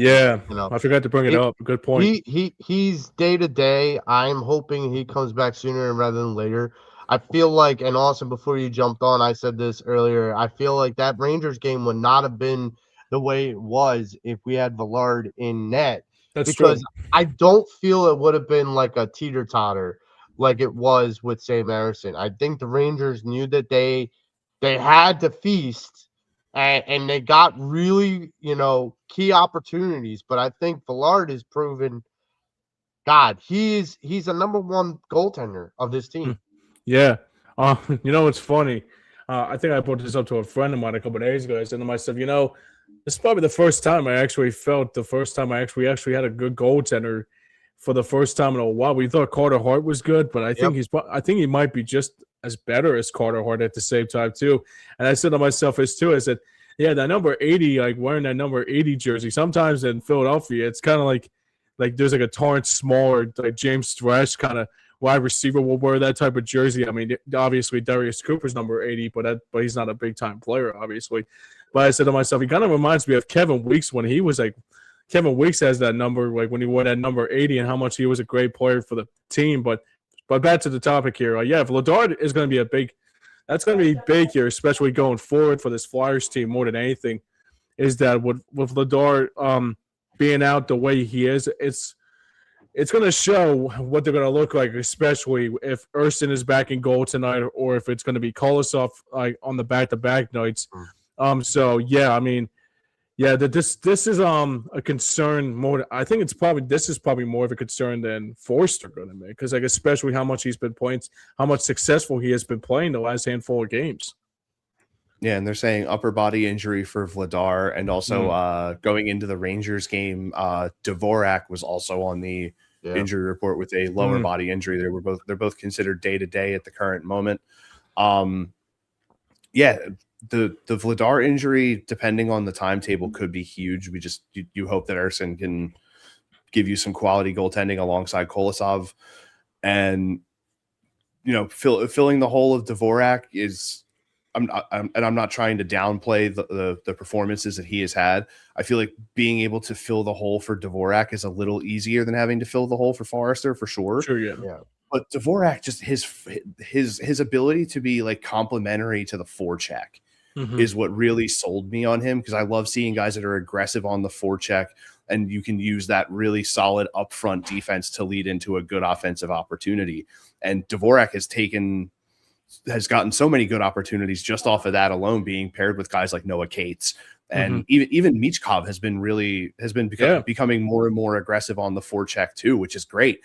know, I forgot to bring it up. Good point. He's day to day. I'm hoping he comes back sooner rather than later. I feel like, and also before you jumped on, I said this earlier, I feel like that Rangers game would not have been the way it was if we had Villard in net. That's because true. I don't feel it would have been like a teeter-totter like it was with Sam Emerson. I think the Rangers knew that they they had to feast, and they got really, key opportunities. But I think Villard has proven, God, he's a number one goaltender of this team. Yeah. It's funny. I think I brought this up to a friend of mine a couple of days ago. I said to myself, this is probably the first time I actually actually had a good goaltender for the first time in a while. We thought Carter Hart was good, but I think he might be just as better as Carter Hart at the same time too. And I said to myself I said, yeah, that number 80, like wearing that number 80 jersey, sometimes in Philadelphia, it's kind of like there's like a Torrance Small or like James Thresh kind of wide receiver will wear that type of jersey. I mean, obviously Darius Cooper's number 80, but he's not a big time player, obviously. But I said to myself, he kind of reminds me of Kevin Weeks when he was like, Kevin Weeks has that number, like when he wore that number 80 and how much he was a great player for the team. But back to the topic here. Vladar is going to be that's going to be big here, especially going forward for this Flyers team more than anything, is that with Vladar being out the way he is, it's going to show what they're going to look like, especially if Erston is back in goal tonight or if it's going to be Kolosov on the back-to-back nights. This is a concern more. I think this is probably more of a concern than Forster going to make, because especially how much he's been playing, how much successful he has been playing the last handful of games. Yeah, and they're saying upper body injury for Vladar, and also going into the Rangers game, Dvorak was also on the injury report with a lower body injury. They're both considered day to day at the current moment. The Vladar injury, depending on the timetable, could be huge. You hope that Ersson can give you some quality goaltending alongside Kolosov, and filling the hole of Dvorak is. I'm not trying to downplay the performances that he has had. I feel like being able to fill the hole for Dvorak is a little easier than having to fill the hole for Forster, for sure. Sure, yeah. But Dvorak, just his ability to be like complementary to the forecheck is what really sold me on him, because I love seeing guys that are aggressive on the forecheck, and you can use that really solid upfront defense to lead into a good offensive opportunity. And Dvorak has gotten so many good opportunities just off of that alone, being paired with guys like Noah Cates. And even Michkov has been becoming more and more aggressive on the forecheck too, which is great,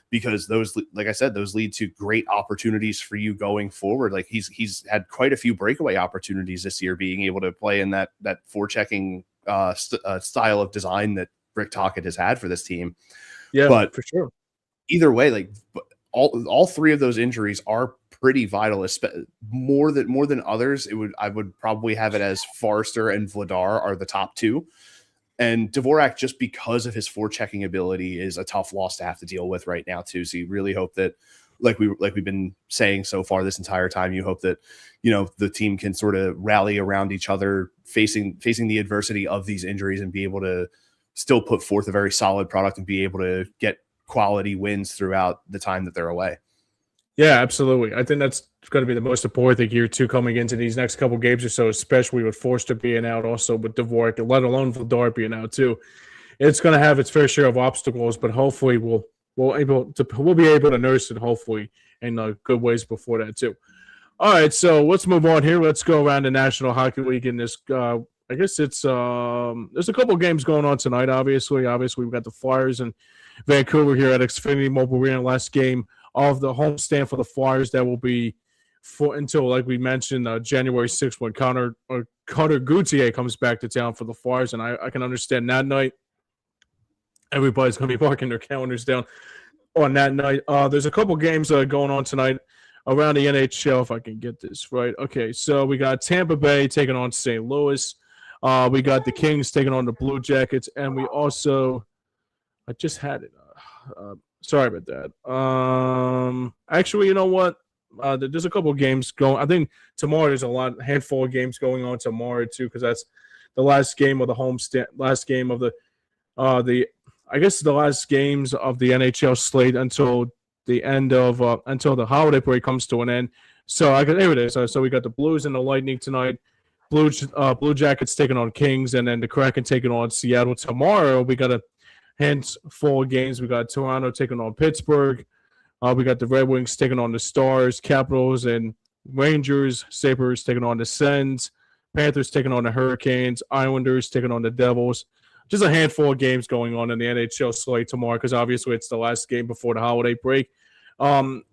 because those, like I said, those lead to great opportunities for you going forward. Like he's had quite a few breakaway opportunities this year, being able to play in that forechecking style of design that Rick Tocchet has had for this team. Yeah, but for sure. Either way, like all three of those injuries are pretty vital, more than others. I would probably have it as Forster and Vladar are the top two, and Dvorak, just because of his forechecking ability, is a tough loss to have to deal with right now too. So you really hope that, like we've been saying so far this entire time, you hope that the team can sort of rally around each other, facing the adversity of these injuries, and be able to still put forth a very solid product and be able to get quality wins throughout the time that they're away. Yeah, absolutely. I think that's going to be the most important thing here too, coming into these next couple games or so, especially with Forster being out, also with Dvorak, let alone Vladar being out too. It's going to have its fair share of obstacles, but hopefully we'll be able to nurse it, hopefully, in good ways before that too. All right, so let's move on here. Let's go around the National Hockey League in this. I guess it's there's a couple games going on tonight. Obviously, we've got the Flyers and Vancouver here at Xfinity Mobile Arena. Last game of the homestand for the Flyers, that will be until, like we mentioned, January 6th, when Connor Gauthier comes back to town for the Flyers. And I can understand that night everybody's going to be marking their calendars down on that night. There's a couple games going on tonight around the NHL, if I can get this right. Okay, so we got Tampa Bay taking on St. Louis. We got the Kings taking on the Blue Jackets. And we also – I just had it. Sorry about that. Actually, you know what? There's a couple of games going. I think tomorrow there's handful of games going on tomorrow too, because that's the last game of the homestand. Last game of the last games of the NHL slate until the end of until the holiday break comes to an end. So here it is. So we got the Blues and the Lightning tonight. Blue Jackets taking on Kings, and then the Kraken taking on Seattle. Tomorrow we got a handful of games. We got Toronto taking on Pittsburgh. We got the Red Wings taking on the Stars, Capitals, and Rangers, Sabres taking on the Sens, Panthers taking on the Hurricanes, Islanders taking on the Devils. Just a handful of games going on in the NHL slate tomorrow because obviously it's the last game before the holiday break.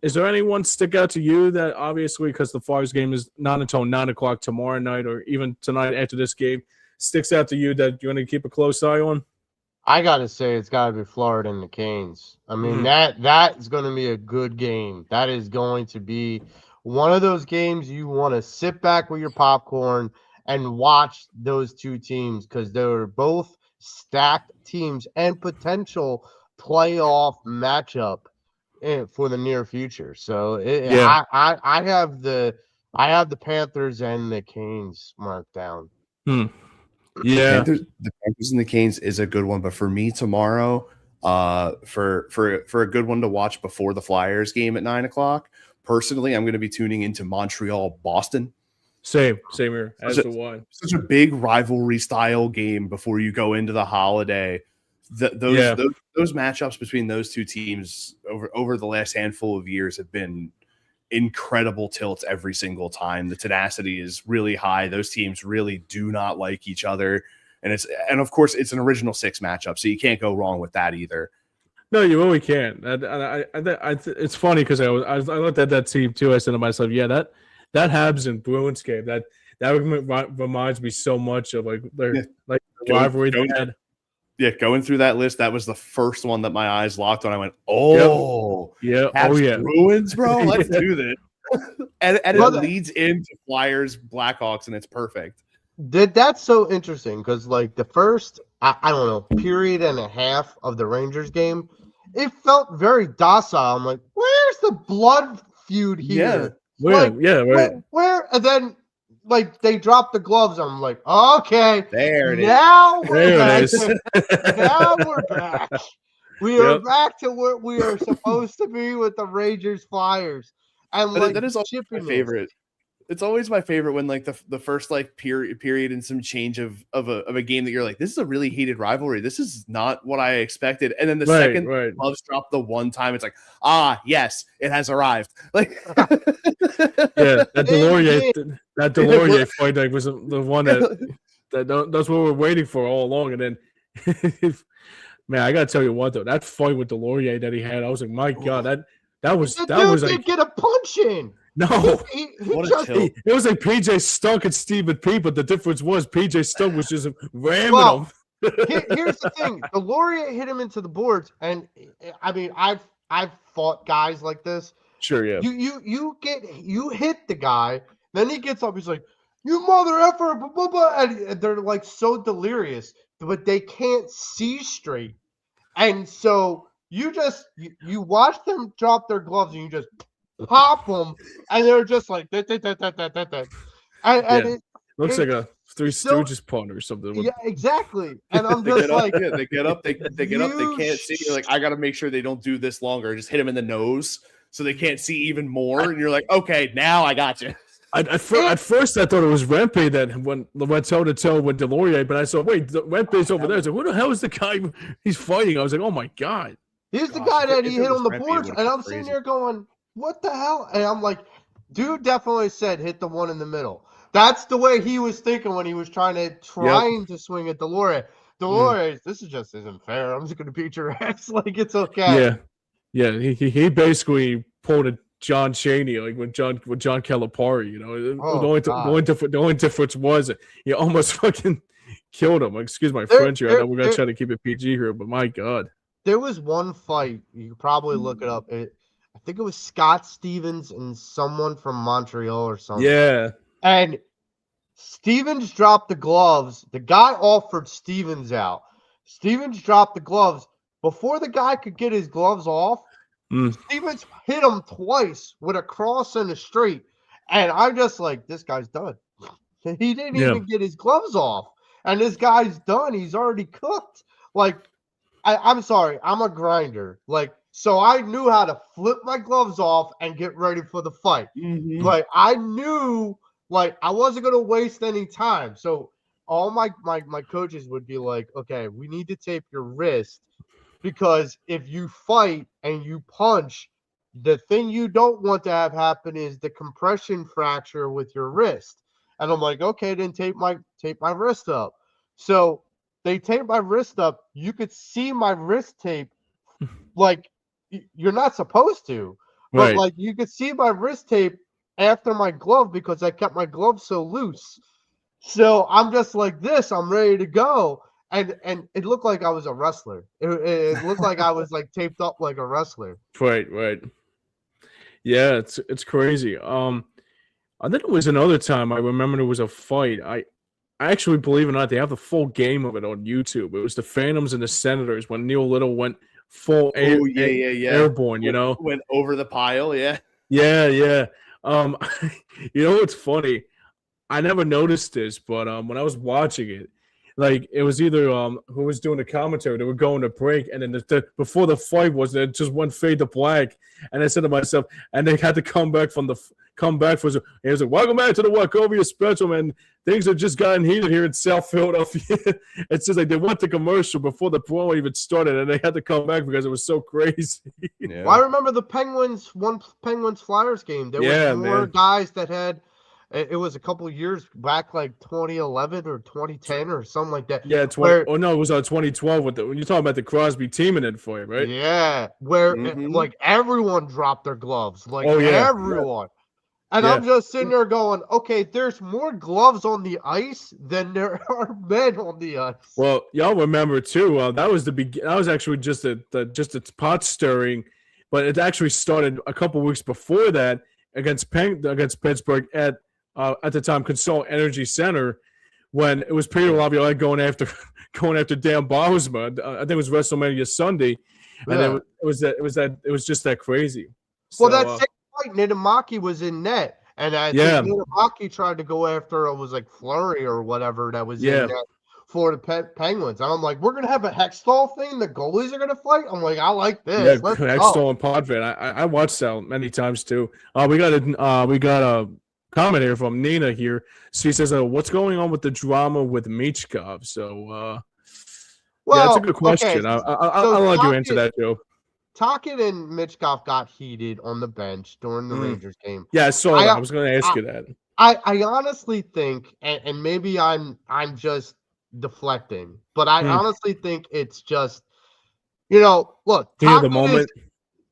Is there anyone stick out to you that obviously because the Flyers game is not until 9 o'clock tomorrow night or even tonight after this game sticks out to you that you're going to keep a close eye on? I gotta say, it's gotta be Florida and the Canes. I mean, that is going to be a good game. That is going to be one of those games you want to sit back with your popcorn and watch those two teams because they're both stacked teams and potential playoff matchup for the near future. So I have the Panthers and the Canes marked down. Yeah, the Panthers and the Canes is a good one, but for me tomorrow, for a good one to watch before the Flyers game at 9 o'clock. Personally, I'm going to be tuning into Montreal, Boston. Same here as the one. Such a big rivalry style game before you go into the holiday. Those matchups between those two teams over the last handful of years have been incredible tilts every single time. The tenacity is really high. Those teams really do not like each other, and of course it's an original six matchup, so you can't go wrong with that either. No, you really can't. It's funny because I looked at that team too. I said to myself, yeah, that Habs and Bruins game that reminds me so much of the rivalry they had. Yeah, going through that list, that was the first one that my eyes locked on. I went, "Oh, yeah, Bruins, bro, let's do this." and it leads into Flyers, Blackhawks, and it's perfect. That's so interesting because the first, I don't know, period and a half of the Rangers game, it felt very docile. I'm like, where's the blood feud here? Right. Where? And then they dropped the gloves. I'm like, okay, there it is. Now we're back. Now we're back. We are back to where we are supposed to be with the Rangers Flyers. And that is always my favorite. It's always my favorite when the first period and some change of a game that you're like, this is a really heated rivalry. This is not what I expected. And then the second gloves drop the one time, it's like, yes, it has arrived. That Delorier fight was the one that's what we're waiting for all along. And then man, I gotta tell you what though, that fight with Delorier that he had, I was like, my God, that was like get a punch in. No, it was like PJ Stunk and Stephen P. But the difference was PJ Stunk was just ramming him. Here's the thing: Delorier hit him into the boards, and I mean, I've fought guys like this. Sure, yeah. You hit the guy, then he gets up. He's like, "You mother effer," blah, blah, blah, and they're so delirious, but they can't see straight, and so you watch them drop their gloves, and you just pop them, and they're just like that. And it looks like a Three Stooges pun or something. Yeah, exactly. And I'm just they get up, they can't see. You're like, I got to make sure they don't do this longer. Just hit them in the nose so they can't see even more. And you're like, okay, now I got you. At first, I thought it was Rempe that went toe to toe with Delorier, but I saw, wait, Rempe's over there. I was like, who the hell is the guy he's fighting? I was like, oh my God. He's the guy that he hit on the boards, and I'm sitting there going, what the hell? And I'm like, dude definitely said hit the one in the middle. That's the way he was thinking when he was trying to swing at Delorier. Delorier, this just isn't fair. I'm just going to beat your ass. It's okay. Yeah. He basically pulled a John Chaney, with John Calipari. The only difference was he almost fucking killed him. Excuse my French here. I know we're going to try to keep it PG here, but my God. There was one fight. You could probably look it up. I think it was Scott Stevens and someone from Montreal or something. Yeah. And Stevens dropped the gloves. The guy offered Stevens out. Stevens dropped the gloves. Before the guy could get his gloves off, Stevens hit him twice with a cross and a straight. And I'm just like, this guy's done. He didn't even get his gloves off. And this guy's done. He's already cooked. I'm sorry. I'm a grinder. So I knew how to flip my gloves off and get ready for the fight. Mm-hmm. I knew, I wasn't going to waste any time. So all my coaches would be like, okay, we need to tape your wrist because if you fight and you punch, the thing you don't want to have happen is the compression fracture with your wrist. And I'm like, okay, then tape my wrist up. So they taped my wrist up. You could see my wrist tape, like you're not supposed to, but Right. like you could see my wrist tape after my glove because I kept my glove so loose. So I'm just like this. I'm ready to go. And it looked like I was a wrestler. It looked like I was like taped up like a wrestler. Right. Yeah, it's crazy. I think it was another time. I remember there was a fight. I actually, believe it or not, they have the full game of it on YouTube. It was the Phantoms and the Senators when Neil Little went full airborne. You know, went over the pile. Yeah. Yeah. You know what's funny? I never noticed this, but when I was watching it, like it was either who was doing the commentary, they were going to break, and then before the fight was, it just went fade to black, and I said to myself, and they had to come back for it was like, welcome back to the Wachovia special, man. Things have just gotten heated here in South Philadelphia. It's just like they went to commercial before the promo even started, and they had to come back because it was so crazy. Yeah. Well, I remember the Penguins Flyers game. There were more guys that had. It was a couple of years back, like 2011 or 2010 or something like that. Yeah, it was 2012 when you're talking about the Crosby teaming in for you, right? Yeah, where like everyone dropped their gloves, like everyone. And I'm just sitting there going, okay, there's more gloves on the ice than there are men on the ice. Well, y'all remember too, that was actually just its pot stirring, but it actually started a couple weeks before that against Pittsburgh at the time Consol Energy Center, when it was Peter Laviolette going after Dan Bosma. I think it was WrestleMania Sunday, and it was just that crazy. Well, that same fight, Nitamaki was in net, and I think Nitamaki tried to go after it was like Fleury or whatever that was in net for the Penguins. And I'm like, we're gonna have a Hextall thing. The goalies are gonna fight. I'm like, I like this. Yeah, Hextall and Potvin. I watched that many times too. We got a comment here from Nina here. She says, what's going on with the drama with Michkov? So, that's a good question. Okay. I'll let you answer that, Joe. Tocchet and Michkov got heated on the bench during the Rangers game. Yeah, I saw that. I was going to ask you that. I honestly think, and maybe I'm just deflecting, but I honestly think it's just, look, heat of the moment.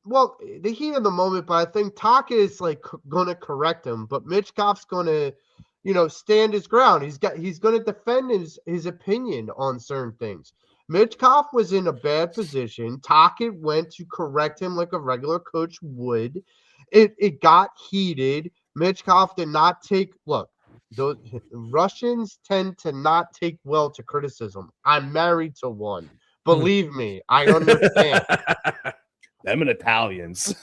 The heat of the moment, but I think Tocchet is like going to correct him, but Michkov's going to, stand his ground. He's going to defend his opinion on certain things. Michkov was in a bad position. Tocchet went to correct him like a regular coach would. It got heated. Michkov did not take – look, those Russians tend to not take well to criticism. I'm married to one. Believe me, I understand. Them and Italians.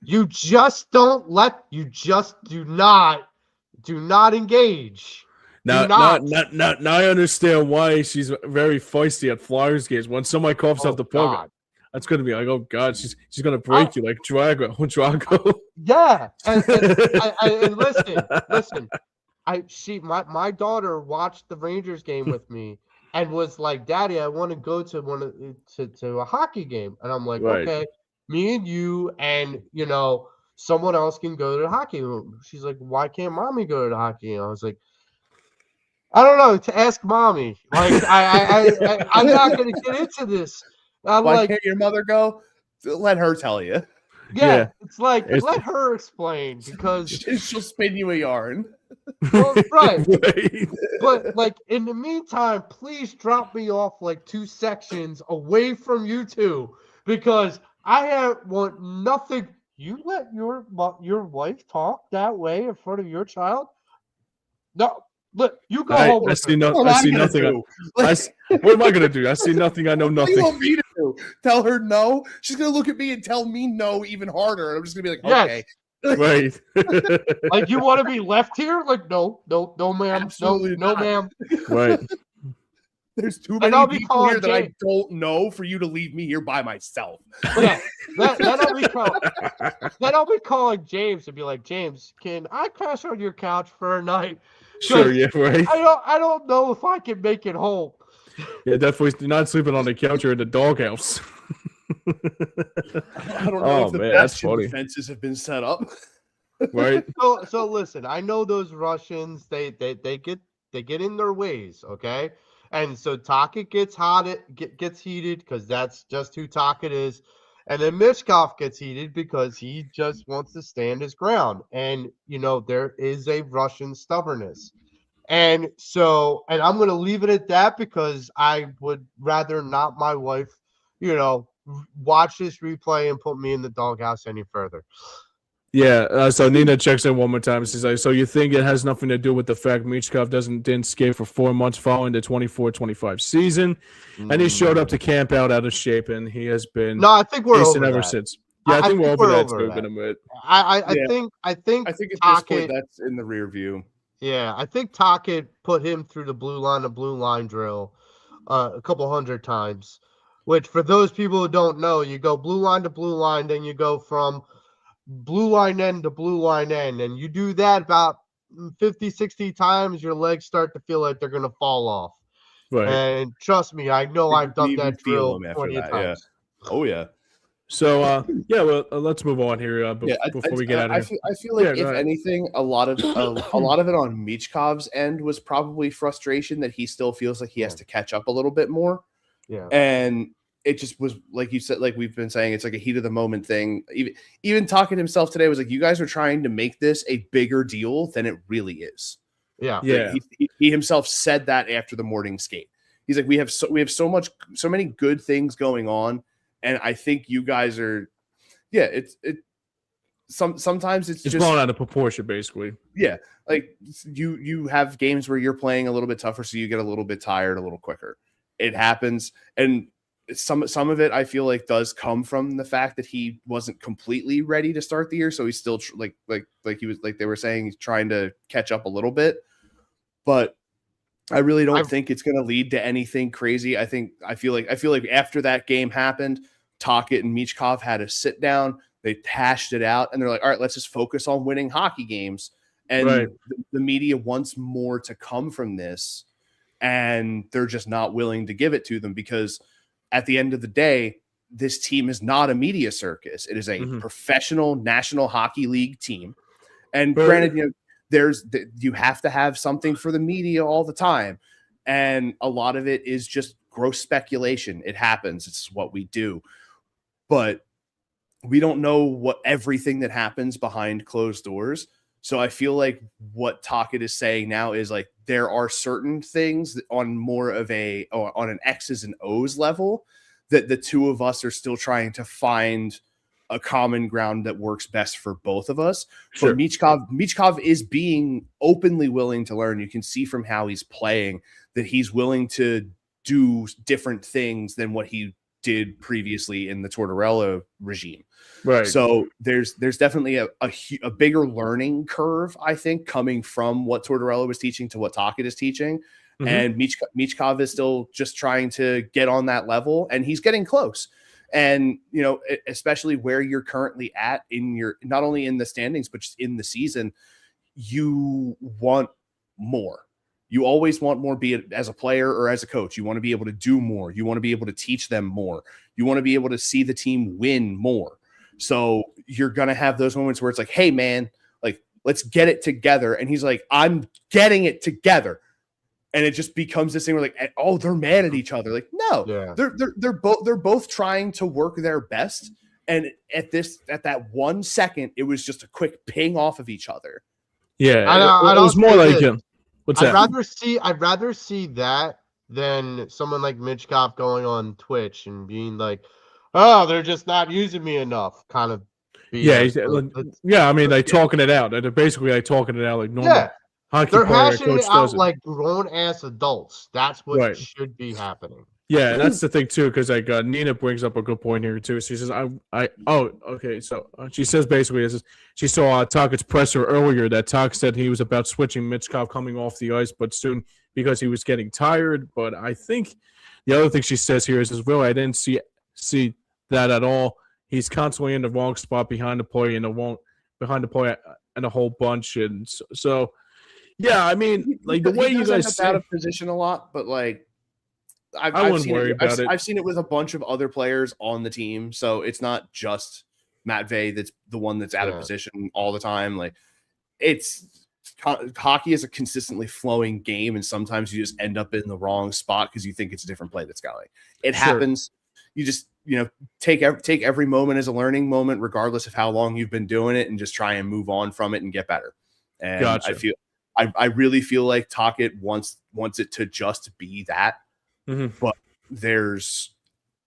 You just do not engage. Now I understand why she's very feisty at Flyers games. When somebody coughs off the puck, that's going to be like, oh God, she's going to break you like Drago. Yeah, and listen. My daughter watched the Rangers game with me and was like, Daddy, I want to go to a hockey game, and I'm like, okay, me and you and someone else can go to the hockey room. She's like, why can't Mommy go to the hockey? And I was like, I don't know. To ask Mommy. Like I'm not going to get into this. Why can't your mother go? Let her tell you. Yeah. It's like let her explain because she'll spin you a yarn. Well, right. But like in the meantime, please drop me off like 2 sections away from you two because I want nothing. You let your wife talk that way in front of your child? No. Look, you go home. I see nothing. What am I gonna do? I see nothing. I know nothing. What do you want me to do? Tell her no? She's gonna look at me and tell me no even harder. And I'm just gonna be like, okay. Right. Like you want to be left here? Like no, ma'am. Absolutely no, ma'am. Right. There's too many people here that I don't know for you to leave me here by myself. Yeah, then I'll be calling James and be like, James, can I crash on your couch for a night? Sure, yeah, right. I don't know if I can make it home. Yeah, definitely not sleeping on the couch or in the doghouse. I don't know if the Bastion defenses have been set up. Right. So listen, I know those Russians, they get in their ways, okay? And so Tocchet gets heated because that's just who Tocchet is. And then Michkov gets heated because he just wants to stand his ground. And there is a Russian stubbornness. And I'm going to leave it at that because I would rather not my wife, watch this replay and put me in the doghouse any further. Yeah, so Nina checks in one more time. She's like, so you think it has nothing to do with the fact Michkov didn't skate for 4 months following the 24-25 season, and he showed up to camp out of shape, and he has been I think we're over ever that. since. Yeah, I think we're over that too. I think at this point that's in the rear view. Yeah, I think Tocchet put him through the blue line drill a couple hundred times, which for those people who don't know, you go blue line to blue line, then you go from blue line end to blue line end, and you do that about 50, 60 times, your legs start to feel like they're going to fall off. Right. And trust me, I know I've done that drill plenty of times. Yeah. Oh, yeah. So, let's move on here before we get out of here. I feel like, if anything, a lot of it on Michkov's end was probably frustration that he still feels like he has to catch up a little bit more. Yeah. And it just was, like you said, like we've been saying, it's like a heat of the moment thing. Even talking to himself today was like, you guys are trying to make this a bigger deal than it really is. Yeah. Yeah. He himself said that after the morning skate. He's like, we have so many good things going on. And I think you guys are, sometimes it's just blown out of proportion, basically. Yeah. Like you have games where you're playing a little bit tougher, so you get a little bit tired a little quicker. It happens. And some of it I feel like does come from the fact that he wasn't completely ready to start the year, so he's still like he was, like they were saying, he's trying to catch up a little bit. But I really don't think it's going to lead to anything crazy. I feel like after that game happened, Tocchet and Michkov had a sit down. They hashed it out, and they're like, all right, let's just focus on winning hockey games. And the media wants more to come from this, and they're just not willing to give it to them because at the end of the day, this team is not a media circus. It is a professional National Hockey League team. And granted, you have to have something for the media all the time. And a lot of it is just gross speculation. It happens. It's what we do. But we don't know what everything that happens behind closed doors. So I feel like what Tocchet is saying now is like, there are certain things on more of on an X's and O's level that the two of us are still trying to find a common ground that works best for both of us. Sure. But Michkov is being openly willing to learn. You can see from how he's playing that he's willing to do different things than what he did previously in the Tortorella regime. Right. So there's definitely a bigger learning curve, I think, coming from what Tortorella was teaching to what Tocchet is teaching. Mm-hmm. And Michkov is still just trying to get on that level, and he's getting close. And, especially where you're currently at in your, not only in the standings, but just in the season, you want more. You always want more, be it as a player or as a coach. You want to be able to do more. You want to be able to teach them more. You want to be able to see the team win more. So you're going to have those moments where it's like, hey, man, like, let's get it together. And he's like, I'm getting it together. And it just becomes this thing where like, oh, they're mad at each other. Like, no, they're both trying to work their best. And at that 1 second, it was just a quick ping off of each other. Yeah, it was more like what's that? I'd rather see that than someone like Michkov going on Twitch and being like, oh, they're just not using me enough. Kind of. I mean, like talking it out. They're basically like talking it out like normal. Yeah. They're hashing it out like grown-ass adults. That's what should be happening. Yeah, and that's the thing, too, because like Nina brings up a good point here, too. She says, So she says basically, she saw Tocchet's presser earlier that Tocchet said he was about switching Michkov coming off the ice, but soon because he was getting tired. But I think the other thing she says here is, really, I didn't see that at all. He's constantly in the wrong spot behind the play and a whole bunch. And so yeah, I mean, like the way you guys out of position a lot, but like I wouldn't worry about it. I've seen it with a bunch of other players on the team, so it's not just Matt Vey that's the one that's out of position all the time. Like, hockey is a consistently flowing game, and sometimes you just end up in the wrong spot because you think it's a different play that's going. It happens. You just take every moment as a learning moment, regardless of how long you've been doing it, and just try and move on from it and get better. And I really feel like Tocchet wants it to just be that, but there's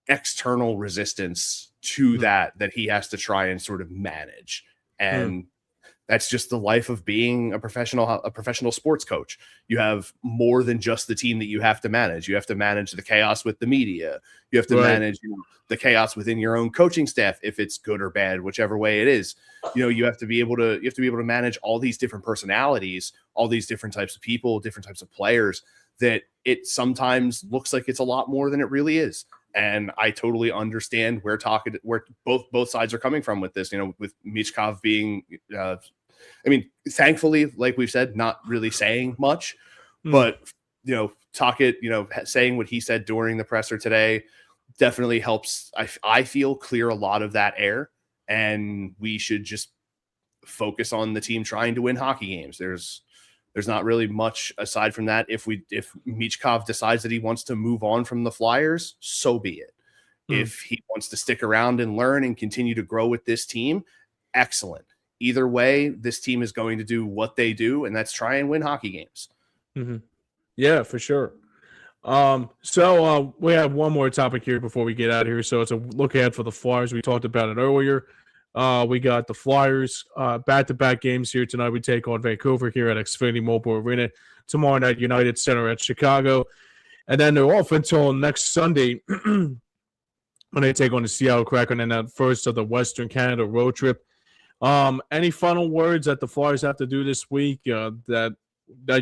external resistance to that he has to try and sort of manage. And that's just the life of being a professional sports coach. You have more than just the team that you have to manage. You have to manage the chaos with the media. You have to manage the chaos within your own coaching staff, if it's good or bad, whichever way it is. You have to be able to manage all these different personalities, all these different types of people, different types of players, that it sometimes looks like it's a lot more than it really is. And I totally understand where both sides are coming from with this, with Michkov being, thankfully, like we've said, not really saying much, but, Tocchet, saying what he said during the presser today definitely helps. I feel clear a lot of that air, and we should just focus on the team trying to win hockey games. There's not really much aside from that. If Michkov decides that he wants to move on from the Flyers, so be it. If he wants to stick around and learn and continue to grow with this team, excellent. Either way, this team is going to do what they do, and that's try and win hockey games. Yeah, for sure. So we have one more topic here before we get out of here. So it's a look ahead for the Flyers. We talked about it earlier. We got the Flyers back-to-back games here tonight. We take on Vancouver here at Xfinity Mobile Arena. Tomorrow night, United Center at Chicago. And then they're off until next Sunday when they take on the Seattle Kraken in that first of the Western Canada road trip. Any final words that the Flyers have to do this week that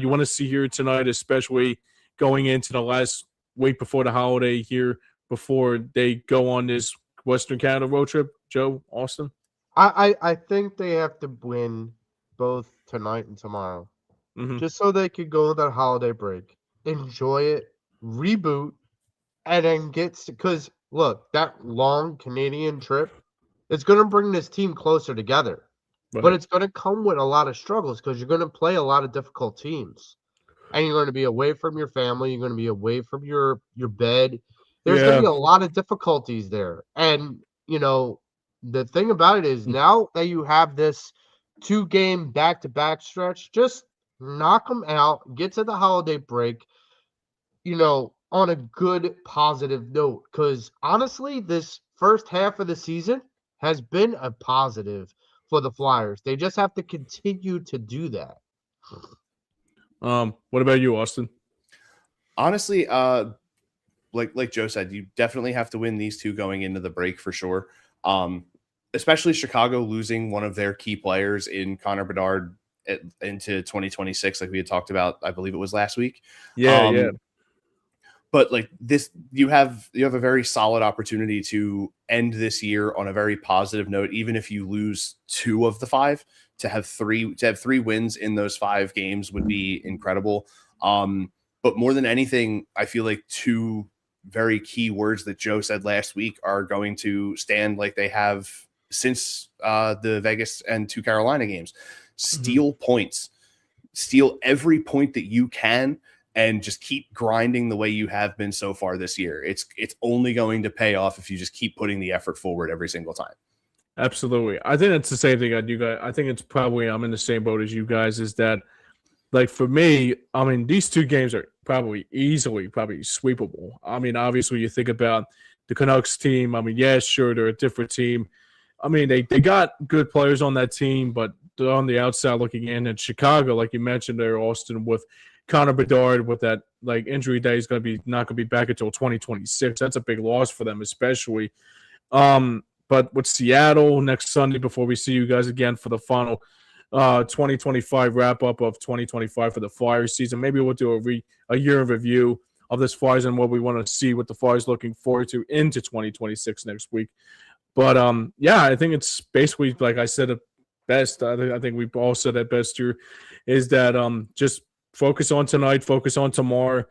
you want to see here tonight, especially going into the last week before the holiday here, before they go on this Western Canada road trip? Joe, Austin? I think they have to win both tonight and tomorrow, just so they could go that holiday break, enjoy it, reboot, and then because look, that long Canadian trip, it's going to bring this team closer together, but it's going to come with a lot of struggles because you're going to play a lot of difficult teams, and you're going to be away from your family. You're going to be away from your bed. There's going to be a lot of difficulties there. And, the thing about it is now that you have this 2-game back-to-back stretch, just knock them out, get to the holiday break, on a good, positive note. Because honestly, this first half of the season has been a positive for the Flyers. They just have to continue to do that. What about you, Austin? Honestly, like Joe said, you definitely have to win these two going into the break for sure. Especially Chicago losing one of their key players in Connor Bedard into 2026, like we had talked about, I believe it was last week. Yeah. But like this, you have a very solid opportunity to end this year on a very positive note. Even if you lose 2 of the 5, to have 3 wins in those 5 games would be incredible. But more than anything, I feel like 2 very key words that Joe said last week are going to stand like they have since the Vegas and 2 Carolina games. Steal points, steal every point that you can, and just keep grinding the way you have been so far this year. It's only going to pay off if you just keep putting the effort forward every single time. Absolutely. I think it's the same thing you guys. I think it's probably I'm in the same boat as you guys, is that, like, for me, I mean, these 2 games are probably sweepable. I mean, obviously you think about the Canucks team. I mean, yeah, sure, they're a different team. I mean, they got good players on that team, but they're on the outside looking in. And Chicago, like you mentioned there, Austin, with Connor Bedard with that injury that he's not going to be back until 2026. That's a big loss for them, especially. But with Seattle next Sunday, before we see you guys again for the final 2025 wrap up of 2025 for the Flyers season, maybe we'll do a year in review of this Flyers and what we want to see, what the Flyers looking forward to into 2026 next week. But I think it's basically, like I said, it best. I think we've all said it best here, is that just focus on tonight, focus on tomorrow,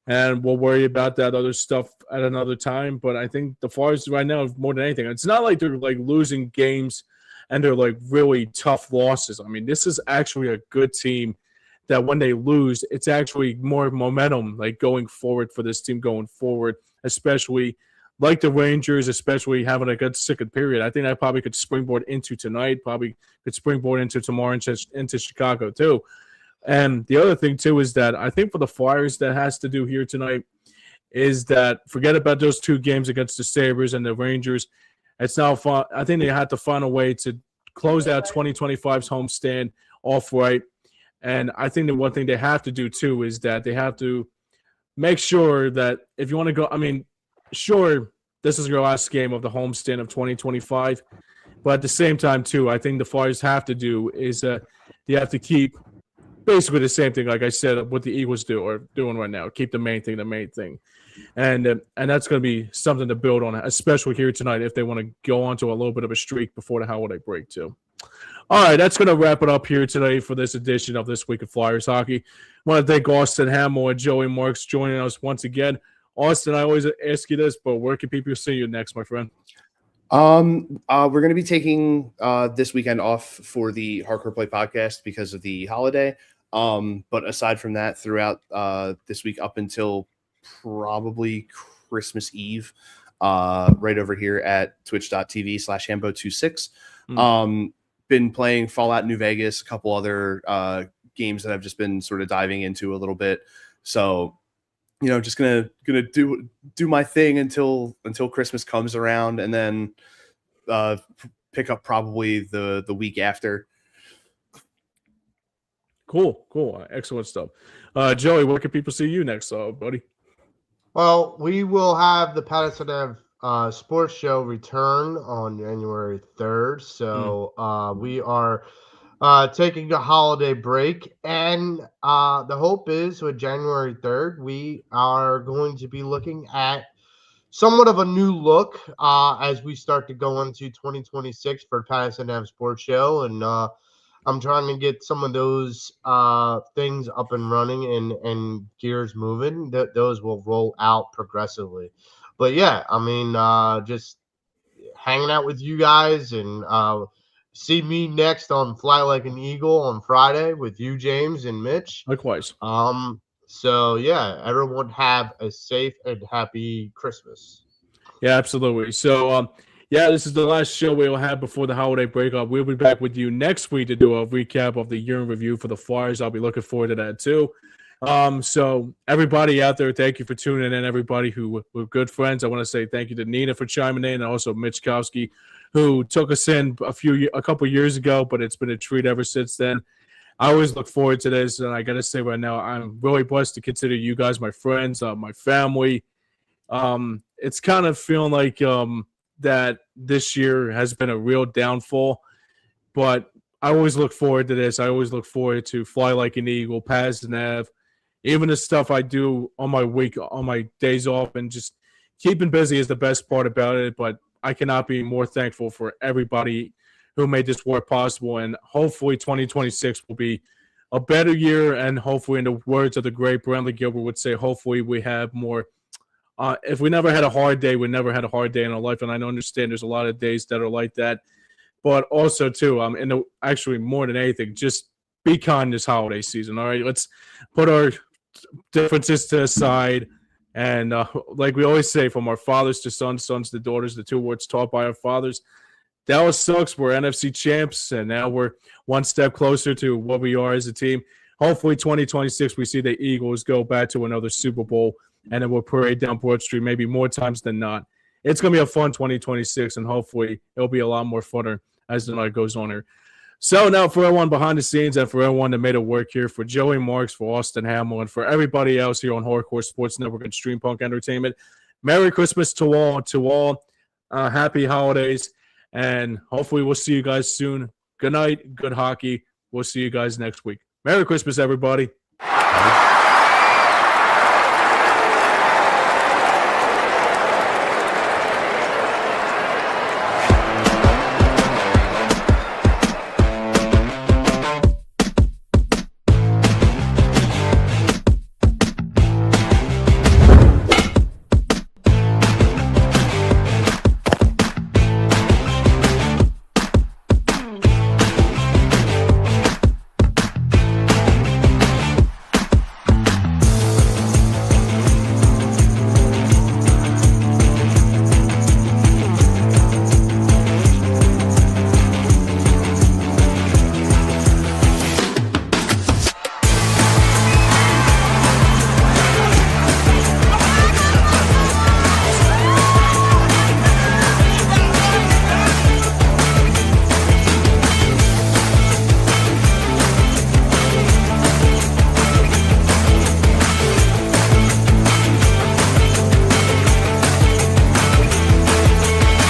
and we'll worry about that other stuff at another time. But I think the Flyers right now, more than anything, it's not like they're like losing games and they're like really tough losses. I mean, this is actually a good team that when they lose, it's actually more momentum like going forward for this team going forward, especially like the Rangers, especially having a good second period. I think I probably could springboard into tonight, probably could springboard into tomorrow into Chicago too. And the other thing too is that I think for the Flyers that has to do here tonight is that forget about those 2 games against the Sabres and the Rangers. It's now fun. I think they had to find a way to close out 2025's homestand off right. And I think the one thing they have to do too is that they have to make sure that if you want to go, I mean, sure, this is your last game of the homestand of 2025, but at the same time too, I think the Flyers have to do is you have to keep basically the same thing, like I said, what the Eagles are doing right now. Keep the main thing, and that's going to be something to build on, especially here tonight if they want to go on to a little bit of a streak before the holiday break too. All right, that's going to wrap it up here today for this edition of This Week of Flyers Hockey. I want to thank Austin Hammel and Joey Marks joining us once again. Austin, I always ask you this, but where can people see you next, my friend? We're going to be taking this weekend off for the Hardcore Play podcast because of the holiday. But aside from that, throughout this week up until probably Christmas Eve, right over here at twitch.tv/Hambo26. Been playing Fallout New Vegas, a couple other games that I've just been sort of diving into a little bit. So, just gonna do my thing until Christmas comes around, and then pick up probably the week after. Cool, excellent stuff. Joey, where can people see you next, buddy? Well, we will have the Patterson Sports Show return on January 3rd. So we are taking a holiday break. And the hope is with January 3rd, we are going to be looking at somewhat of a new look as we start to go into 2026 for Patterson Sports Show. And I'm trying to get some of those things up and running and gears moving. Those will roll out progressively. But yeah, I mean, just hanging out with you guys and see me next on Fly Like an Eagle on Friday with you, James and Mitch. Likewise. So yeah, everyone have a safe and happy Christmas. Yeah, absolutely. So yeah, this is the last show we'll have before the holiday break. We'll be back with you next week to do a recap of the year in review for the Flyers. I'll be looking forward to that too. So everybody out there, thank you for tuning in. Everybody who were good friends, I want to say thank you to Nina for chiming in, and also Mitch Kowski, who took us in a couple years ago, but it's been a treat ever since then. I always look forward to this, and I got to say right now, I'm really blessed to consider you guys my friends, my family. It's kind of feeling like that this year has been a real downfall, but I always look forward to this. I always look forward to Fly Like an Eagle, Paz and Nav, even the stuff I do on my days off, and just keeping busy is the best part about it. But I cannot be more thankful for everybody who made this work possible. And hopefully 2026 will be a better year. And hopefully, in the words of the great Brantley Gilbert would say, hopefully we have more. If we never had a hard day, we never had a hard day in our life. And I understand there's a lot of days that are like that. But also, too, actually more than anything, just be kind this holiday season, all right? Let's put our differences to the side. And like we always say, from our fathers to sons, sons to daughters, the 2 words taught by our fathers. Dallas sucks. We're NFC champs, and now we're one step closer to what we are as a team. Hopefully, 2026, we see the Eagles go back to another Super Bowl, and then we'll parade down Broad Street maybe more times than not. It's going to be a fun 2026, and hopefully it'll be a lot more funner as the night goes on here. So now for everyone behind the scenes and for everyone that made it work here, for Joey Marks, for Austin Hammel, and for everybody else here on Hardcore Sports Network and Streampunk Entertainment, Merry Christmas to all. Happy holidays, and hopefully we'll see you guys soon. Good night, good hockey. We'll see you guys next week. Merry Christmas, everybody.